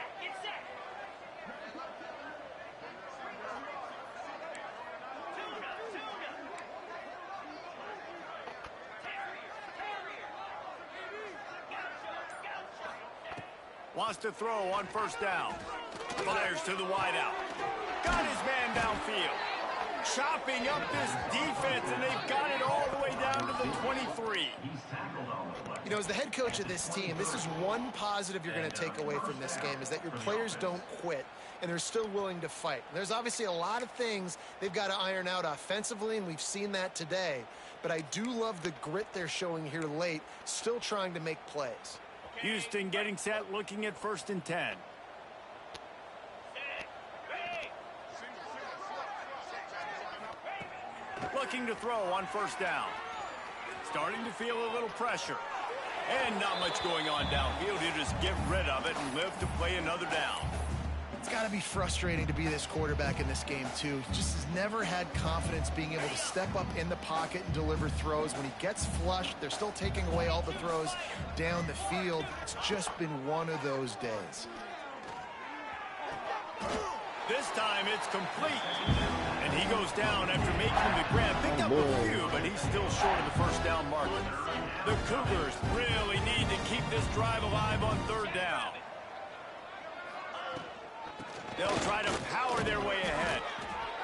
Wants to throw on first down. Fires to the wideout. Got his man downfield. chopping up this defense, and they've got it all the way down to the 23. You know, as the head coach of this team, this is one positive you're going to take away from this game, is that your players don't quit, and they're still willing to fight. There's obviously a lot of things they've got to iron out offensively, and we've seen that today. But I do love the grit they're showing here late, still trying to make plays. Houston getting set, looking at 1st and 10. Looking to throw on 1st down. Starting to feel a little pressure. And not much going on downfield. He'll just get rid of it and live to play another down. It's got to be frustrating to be this quarterback in this game, too. He just has never had confidence being able to step up in the pocket and deliver throws. When he gets flushed, they're still taking away all the throws down the field. It's just been one of those days. This time it's complete. And he goes down after making the grab. Picked up a few, but he's still short of the 1st down marker. The Cougars really need to keep this drive alive on 3rd down. They'll try to power their way ahead.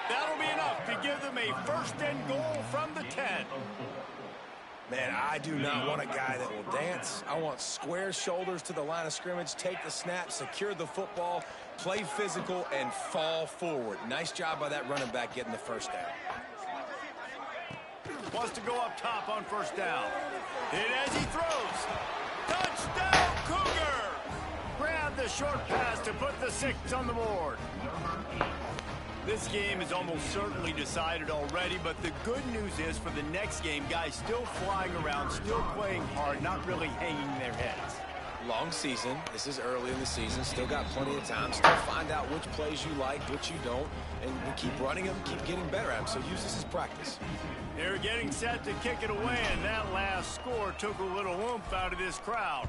That'll be enough to give them a 1st and goal from the 10. Man, I do not want a guy that will dance. I want square shoulders to the line of scrimmage, take the snap, secure the football, play physical, and fall forward. Nice job by that running back getting the 1st down. Wants to go up top on 1st down. Hit as he throws. Touchdown, Cougar! Grab the short pass to put the 6 on the board. This game is almost certainly decided already, but the good news is for the next game, guys still flying around, still playing hard, not really hanging their heads. Long season. This is early in the season. Still got plenty of time. Still find out which plays you like, which you don't, and we keep running them, keep getting better at them. So use this as practice. They're getting set to kick it away, and that last score took a little oomph out of this crowd.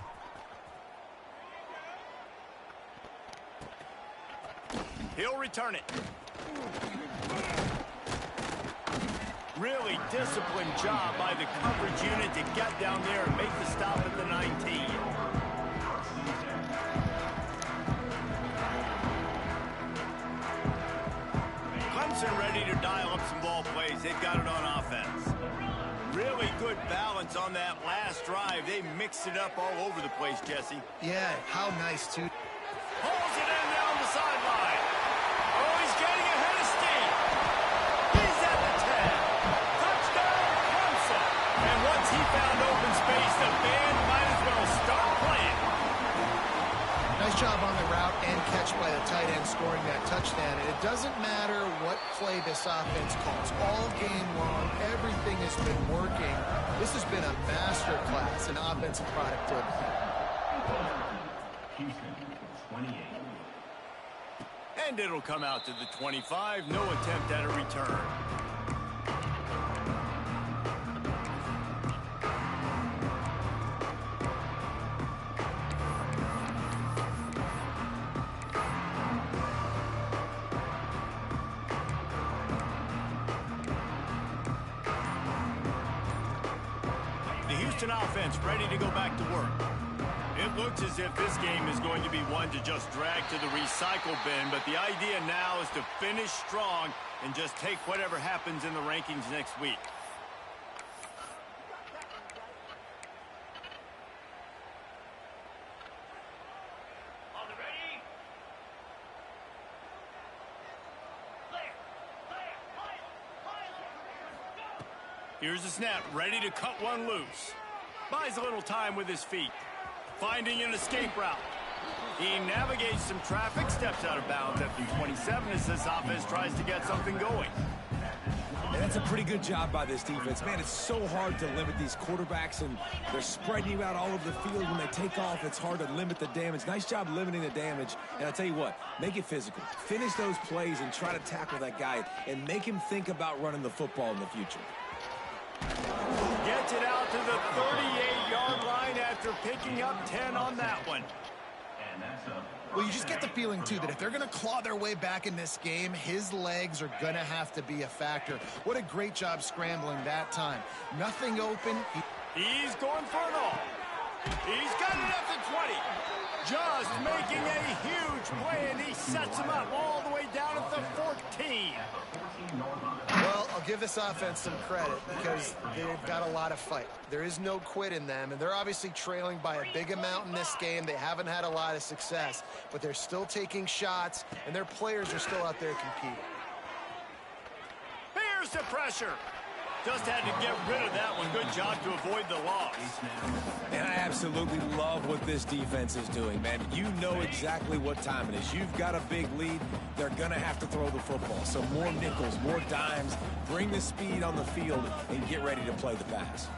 He'll return it. Really disciplined job by the coverage unit to get down there and make the stop at the 19. Clemson ready to dial up some ball plays. They've got it on offense. Really good balance on that last drive. They mixed it up all over the place, Jesse. Yeah, how nice, too. Pulls it in down the sideline. Oh, he's getting ahead of steam. He's at the 10. Touchdown, Clemson. And once he found open space, the band might as well start playing. Nice job on the route and catch by the tight end scoring that touchdown. And it doesn't matter what play this offense calls. All game long, everything has been working. This has been a master class in offensive productivity. And it'll come out to the 25. No attempt at a return. The Houston offense ready to go back to work. It looks as if this game is going to be one to just drag to the recycle bin, but the idea now is to finish strong and just take whatever happens in the rankings next week. Here's the snap, ready to cut one loose. Buys a little time with his feet. Finding an escape route. He navigates some traffic, steps out of bounds after 27 as this offense tries to get something going. And that's a pretty good job by this defense. Man, it's so hard to limit these quarterbacks, and they're spreading you out all over the field. When they take off, it's hard to limit the damage. Nice job limiting the damage. And I tell you what, make it physical. Finish those plays and try to tackle that guy and make him think about running the football in the future. Gets it out to the 38-yard line after picking up 10 on that one. Well, you just get the feeling, too, that if they're going to claw their way back in this game, his legs are going to have to be a factor. What a great job scrambling that time. Nothing open. He's going for it all. He's got it at the 20. Just making a huge play, and he sets him up all the way down at the 14. Well, give this offense some credit because they've got a lot of fight. There is no quit in them, and they're obviously trailing by a big amount in this game. They haven't had a lot of success, but they're still taking shots, and their players are still out there competing. Here's the pressure. Just had to get rid of that one. Good job to avoid the loss. And I absolutely love what this defense is doing, man. You know exactly what time it is. You've got a big lead. They're going to have to throw the football. So more nickels, more dimes. Bring the speed on the field and get ready to play the pass.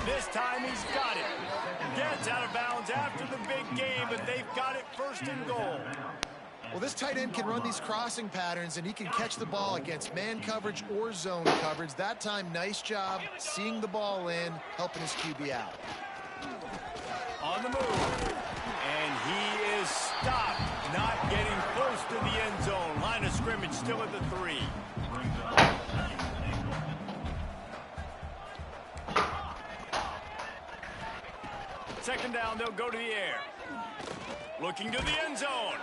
This time he's got it. Gets out of bounds after the big game, but they've got it first and goal. Well, this tight end can run these crossing patterns, and he can catch the ball against man coverage or zone coverage. That time, nice job seeing the ball in, helping his QB out. On the move. And he is stopped, not getting close to the end zone. Line of scrimmage still at the 3. Second down, they'll go to the air. Looking to the end zone.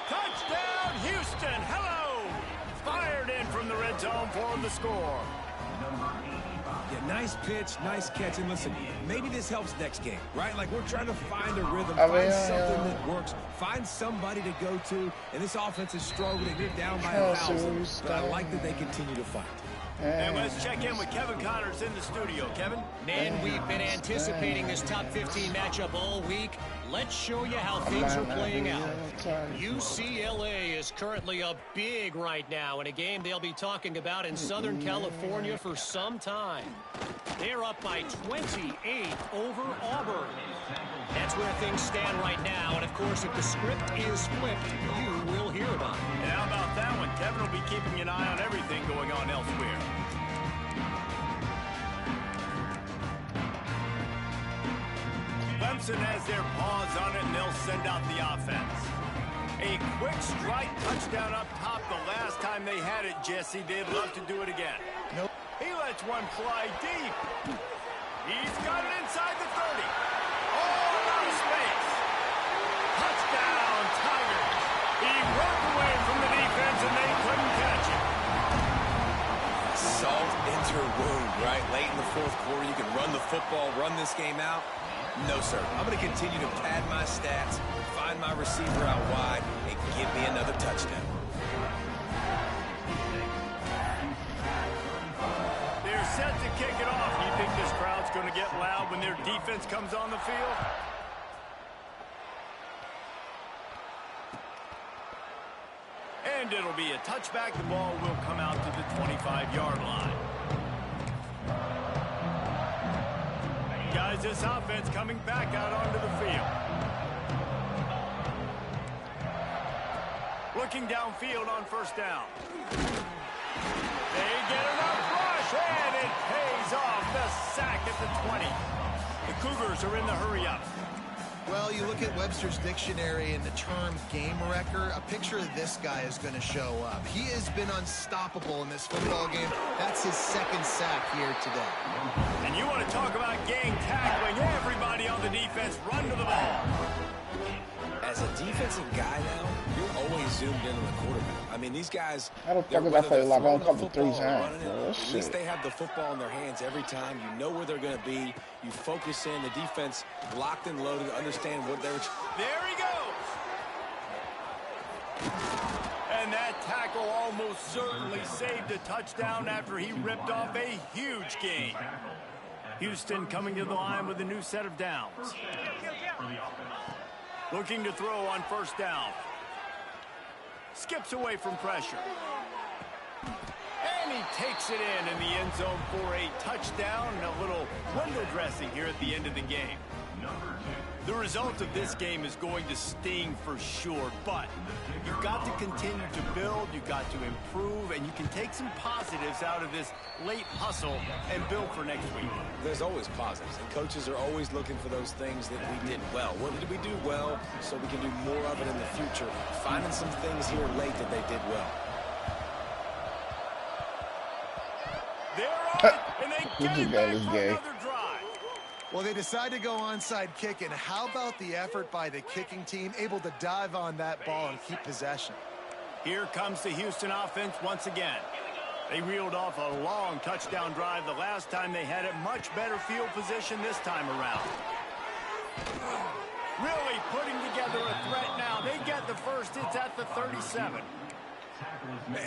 Touchdown, Houston. Hello. Fired in from the red zone for the score. Yeah, nice pitch, nice catch. And listen, maybe this helps next game, right? Like we're trying to find a rhythm, find something that works, find somebody to go to. And this offense is struggling. You're down by 1,000. But I like that they continue to fight. And let's check in with Kevin Connors in the studio. Kevin? Man, we've been anticipating this top 15 matchup all week. Let's show you how things are playing out. UCLA is currently up big right now in a game they'll be talking about in Southern California for some time. They're up by 28 over Auburn. That's where things stand right now. And, of course, if the script is flipped, you will hear about it. And how about that one? Kevin will be keeping an eye on everything going on elsewhere. Clemson has their paws on it, and they'll send out the offense. A quick strike touchdown up top the last time they had it, Jesse. They'd love to do it again. Nope. He lets one fly deep. He's got it inside the 30. All out of space. Touchdown, Tigers. He broke away from the defense, and they couldn't catch him. Salt into her wound, right? Late in the fourth quarter, you can run the football, run this game out. No, sir. I'm going to continue to pad my stats, find my receiver out wide, and give me another touchdown. They're set to kick it off. You think this crowd's going to get loud when their defense comes on the field? And it'll be a touchback. The ball will come out to the 25-yard line. Guys, this offense coming back out onto the field. Looking downfield on first down. They get enough rush, and it pays off. The sack at the 20. The Cougars are in the hurry-up. Well, you look at Webster's dictionary and the term game wrecker, a picture of this guy is going to show up. He has been unstoppable in this football game. That's his second sack here today. And you want to talk about gang tackling. Everybody on the defense run to the ball. As a defensive guy now, you're always zoomed in on the quarterback. I mean, these guys, How the fuck is I feel like I'm covered 3 times, bro? at least they have the football in their hands every time. You know where they're going to be. You focus in. The defense locked and loaded, understand what they're... There he goes. And that tackle almost certainly saved a touchdown after he ripped off a huge gain. Houston coming to the line with a new set of downs. Looking to throw on first down. Skips away from pressure. And he takes it in the end zone for a touchdown and a little window dressing here at the end of the game. The result of this game is going to sting for sure, but you've got to continue to build, you've got to improve, and you can take some positives out of this late hustle and build for next week. There's always positives, and coaches are always looking for those things that we did well. What did we do well so we can do more of it in the future? Finding some things here late that they did well. They're on it, and they get it back for another drive. Well, they decide to go onside kick, and how about the effort by the kicking team, able to dive on that ball and keep possession? Here comes the Houston offense once again. They reeled off a long touchdown drive the last time they had it. Much better field position this time around. Really putting together a threat now. They get the first. It's at the 37.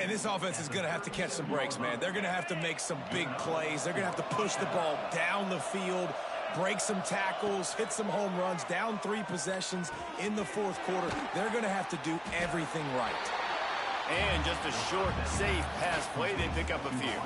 And this offense is going to have to catch some breaks, man. They're going to have to make some big plays. They're going to have to push the ball down the field, break some tackles, hit some home runs, down 3 possessions in the fourth quarter. They're going to have to do everything right. And just a short, safe pass play. They pick up a few.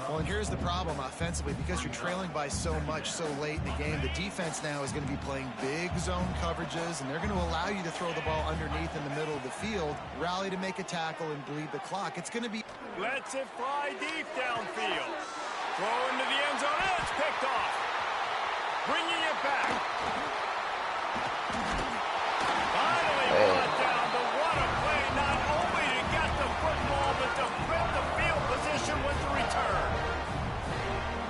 Well, and here's the problem offensively. Because you're trailing by so much so late in the game, the defense now is going to be playing big zone coverages, and they're going to allow you to throw the ball underneath in the middle of the field, rally to make a tackle, and bleed the clock. It's going to be... Lets it fly deep downfield. Throw into the end zone. It's picked off. Bringing it back. Finally brought down. But what a play. Not only to get the football, but to flip the field position with the return.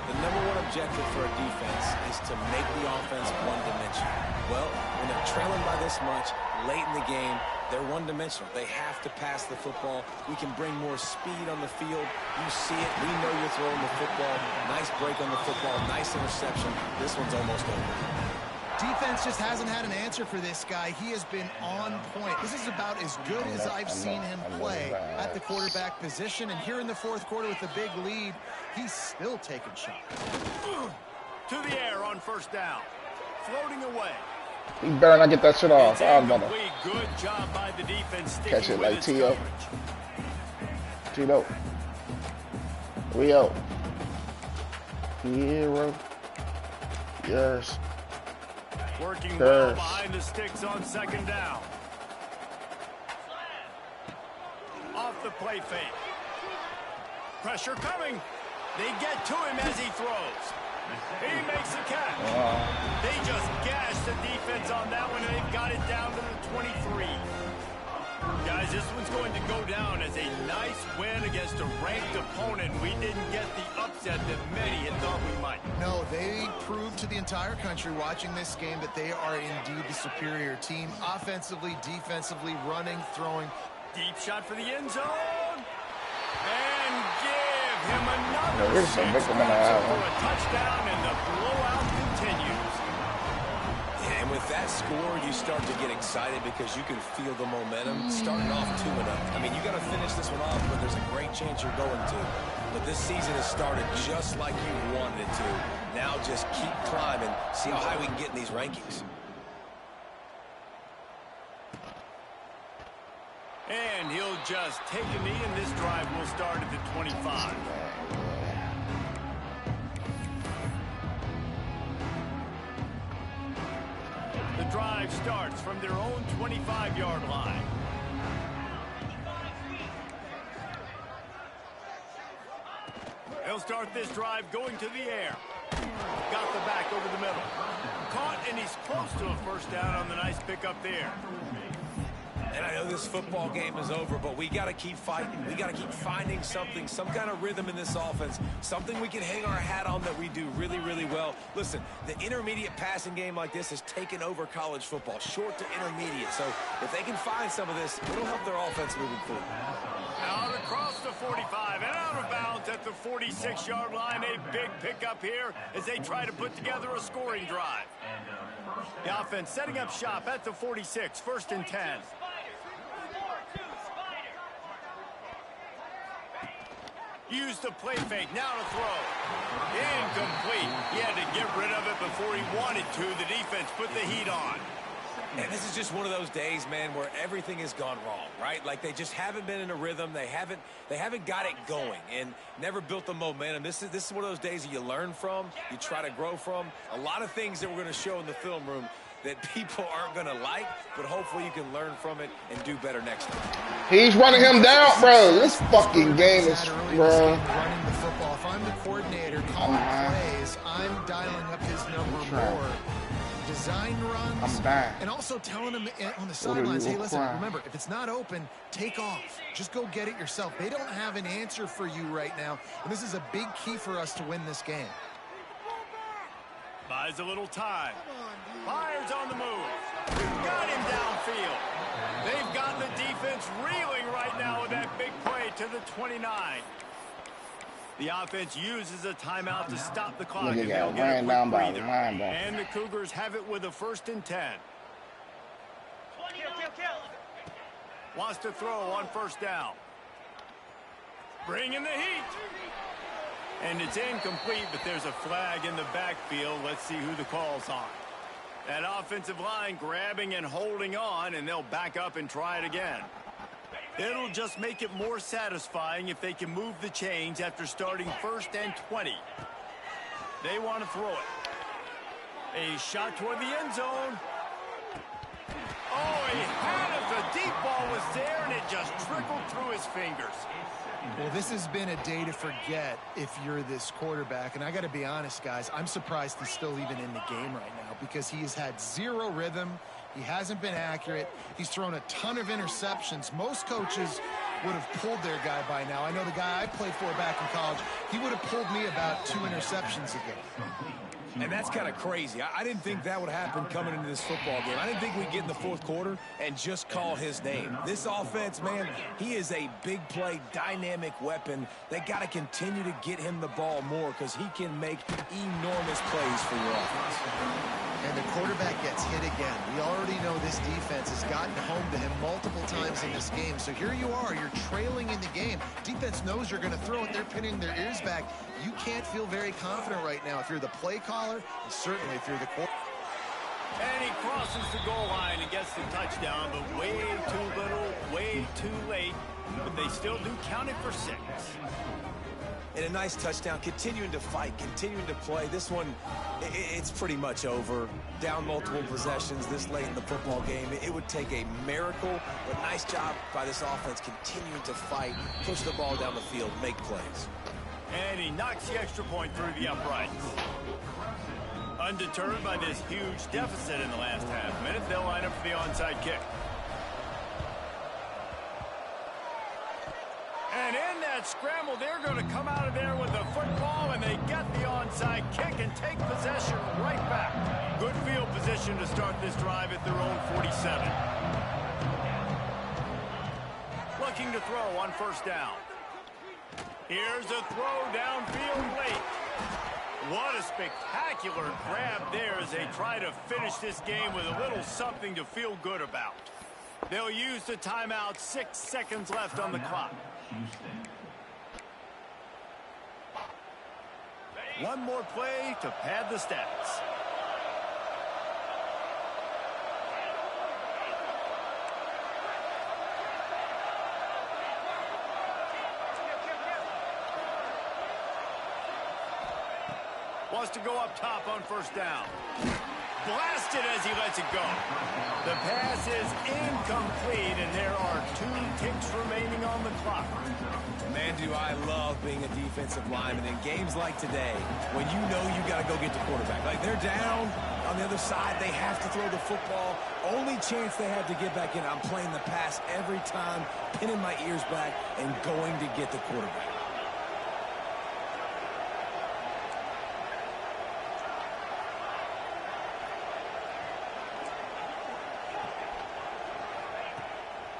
The number one objective for a defense is to make the offense one-dimensional. Well, when they're trailing by this much, late in the game, they're one-dimensional. They have to pass the football. We can bring more speed on the field. You see it. We know you're throwing the football. Nice break on the football. Nice interception. This one's almost over. Defense just hasn't had an answer for this guy. He has been on point. This is about as good as I've seen him play at the quarterback position. And here in the fourth quarter with a big lead, he's still taking shots. To the air on first down. Floating away. He better not get that shit off. I'm gonna good job by the defense. catch it like T.O. T.O. We out. Hero. Yes. Working well behind the sticks on second down. Off the play fake. Pressure coming. They get to him as he throws. He makes the catch. They just gashed the defense on that one, and they've got it down to the 23. Guys, this one's going to go down as a nice win against a ranked opponent. We didn't get the upset that many had thought we might. No, they proved to the entire country watching this game that they are indeed the superior team. Offensively, defensively, running, throwing. Deep shot for the end zone. And give him another for a touchdown, and the blowout continues. And with that score, you start to get excited because you can feel the momentum starting off 2-0. I mean, you got to finish this one off, but there's a great chance you're going to. But this season has started just like you wanted it to. Now just keep climbing, see how high we can get in these rankings. And he'll just take a knee, and this drive will start at the 25. The drive starts from their own 25-yard line. They'll start this drive going to the air. Got the back over the middle. Caught, and he's close to a first down on the nice pickup there. And I know this football game is over, but we got to keep fighting. We got to keep finding something, some kind of rhythm in this offense, something we can hang our hat on that we do really, really well. Listen, the intermediate passing game like this has taken over college football, short to intermediate. So if they can find some of this, it'll help their offense moving forward. Out across the 45 and out of bounds at the 46-yard line. A big pickup here as they try to put together a scoring drive. The offense setting up shop at the 46, 1st and 10. Use the play fake, now to throw. Incomplete. He had to get rid of it before he wanted to. The defense put the heat on. And this is just one of those days, man, where everything has gone wrong, right? Like they just haven't been in a rhythm. They haven't got it going and never built the momentum. This is one of those days that you learn from, you try to grow from. A lot of things that we're going to show in the film room that people aren't going to like, but hopefully you can learn from it and do better next time. He's running him down, bro. This fucking game is, bro. Running the football. If I'm the coordinator calling plays, I'm dialing up his number more. Design runs, and also telling him on the sidelines, hey, listen, remember, if it's not open, take off. Just go get it yourself. They don't have an answer for you right now, and this is a big key for us to win this game. Buys a little time. Fires on the move. Got him downfield. They've got the defense reeling. right now with that big play to the 29. The offense uses a timeout to stop the clock. Nigga And got they'll get a ran quick down by the breather. linebacker. And the Cougars have it with a 1st and 10. Wants to throw on 1st down. Bringing the heat. And it's incomplete, but there's a flag in the backfield. Let's see who the call's on. That offensive line grabbing and holding on, and they'll back up and try it again. It'll just make it more satisfying if they can move the chains after starting 1st and 20. They want to throw it. A shot toward the end zone. Oh, he had it. The deep ball was there, and it just trickled through his fingers. Well, this has been a day to forget if you're this quarterback. And I got to be honest, guys, I'm surprised he's still even in the game right now because he has had zero rhythm. He hasn't been accurate. He's thrown a ton of interceptions. Most coaches would have pulled their guy by now. I know the guy I played for back in college, he would have pulled me about 2 interceptions ago. And that's kind of crazy. I didn't think that would happen coming into this football game. I didn't think we'd get in the 4th quarter and just call his name. This offense, man, he is a big play, dynamic weapon. They got to continue to get him the ball more because he can make enormous plays for your offense. And the quarterback gets hit again. We already know this defense has gotten home to him multiple times in this game. So here you are, you're trailing in the game. Defense knows you're going to throw it. They're pinning their ears back. You can't feel very confident right now if you're the play caller, and certainly if you're the quarterback. And he crosses the goal line and gets the touchdown, but way too little, way too late. But they still do count it for 6. And a nice touchdown, continuing to fight, continuing to play. This one, it's pretty much over. Down multiple possessions this late in the football game. It would take a miracle, but nice job by this offense continuing to fight, push the ball down the field, make plays. And he knocks the extra point through the uprights. Undeterred by this huge deficit in the last half minute, they'll line up for the onside kick. And in that scramble, they're going to come out of there with the football, and they get the onside kick and take possession right back. Good field position to start this drive at their own 47. Looking to throw on 1st down. Here's a throw downfield late. What a spectacular grab there as they try to finish this game with a little something to feel good about. They'll use the timeout. 6 seconds left on the clock. One more play to pad the stats. Wants to go up top on 1st down. Blasted as he lets it go. The pass is incomplete, and there are 2 ticks remaining on the clock. Man, do I love being a defensive lineman in games like today when you know you got to go get the quarterback. Like, they're down on the other side. They have to throw the football. Only chance they have to get back in. I'm playing the pass every time, pinning my ears back, and going to get the quarterback.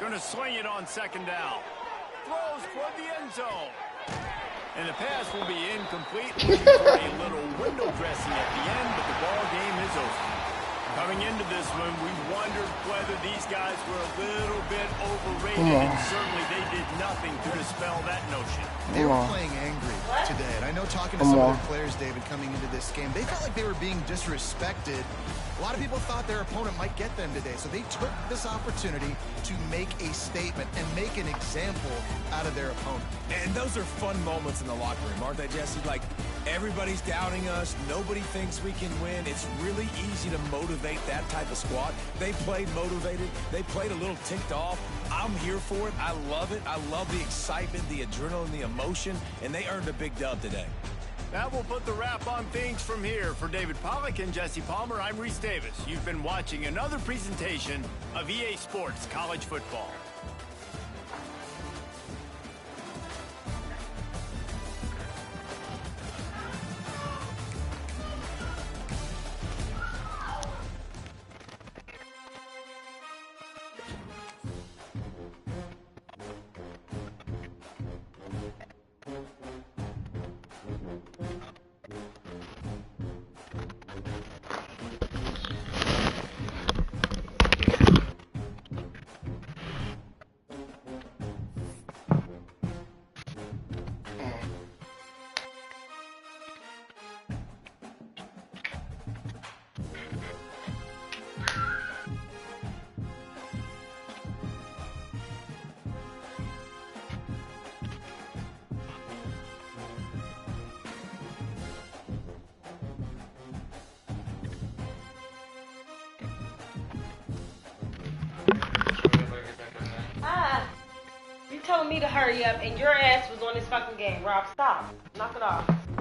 Going to sling it on 2nd down. Throws toward the end zone. And the pass will be incomplete. Looking for a little window dressing at the end, but the ball game is over. Coming into this one, we wondered whether these guys were a little bit overrated, and certainly they did nothing to dispel that notion. They were playing angry today, and I know talking to some of the players, David, coming into this game, they felt like they were being disrespected. A lot of people thought their opponent might get them today, so they took this opportunity to make a statement and make an example out of their opponent. And those are fun moments in the locker room, aren't they, Jesse? Like, everybody's doubting us. Nobody thinks we can win. It's really easy to motivate that type of squad. They played motivated. They played a little ticked off. I'm here for it. I love it. I love the excitement, the adrenaline, the emotion, and they earned a big dub today. That will put the wrap on things from here. For David Pollack and Jesse Palmer, I'm Reese Davis. You've been watching another presentation of EA Sports College Football. telling me to hurry up, and your ass was on this fucking game. Rob, stop. Knock it off.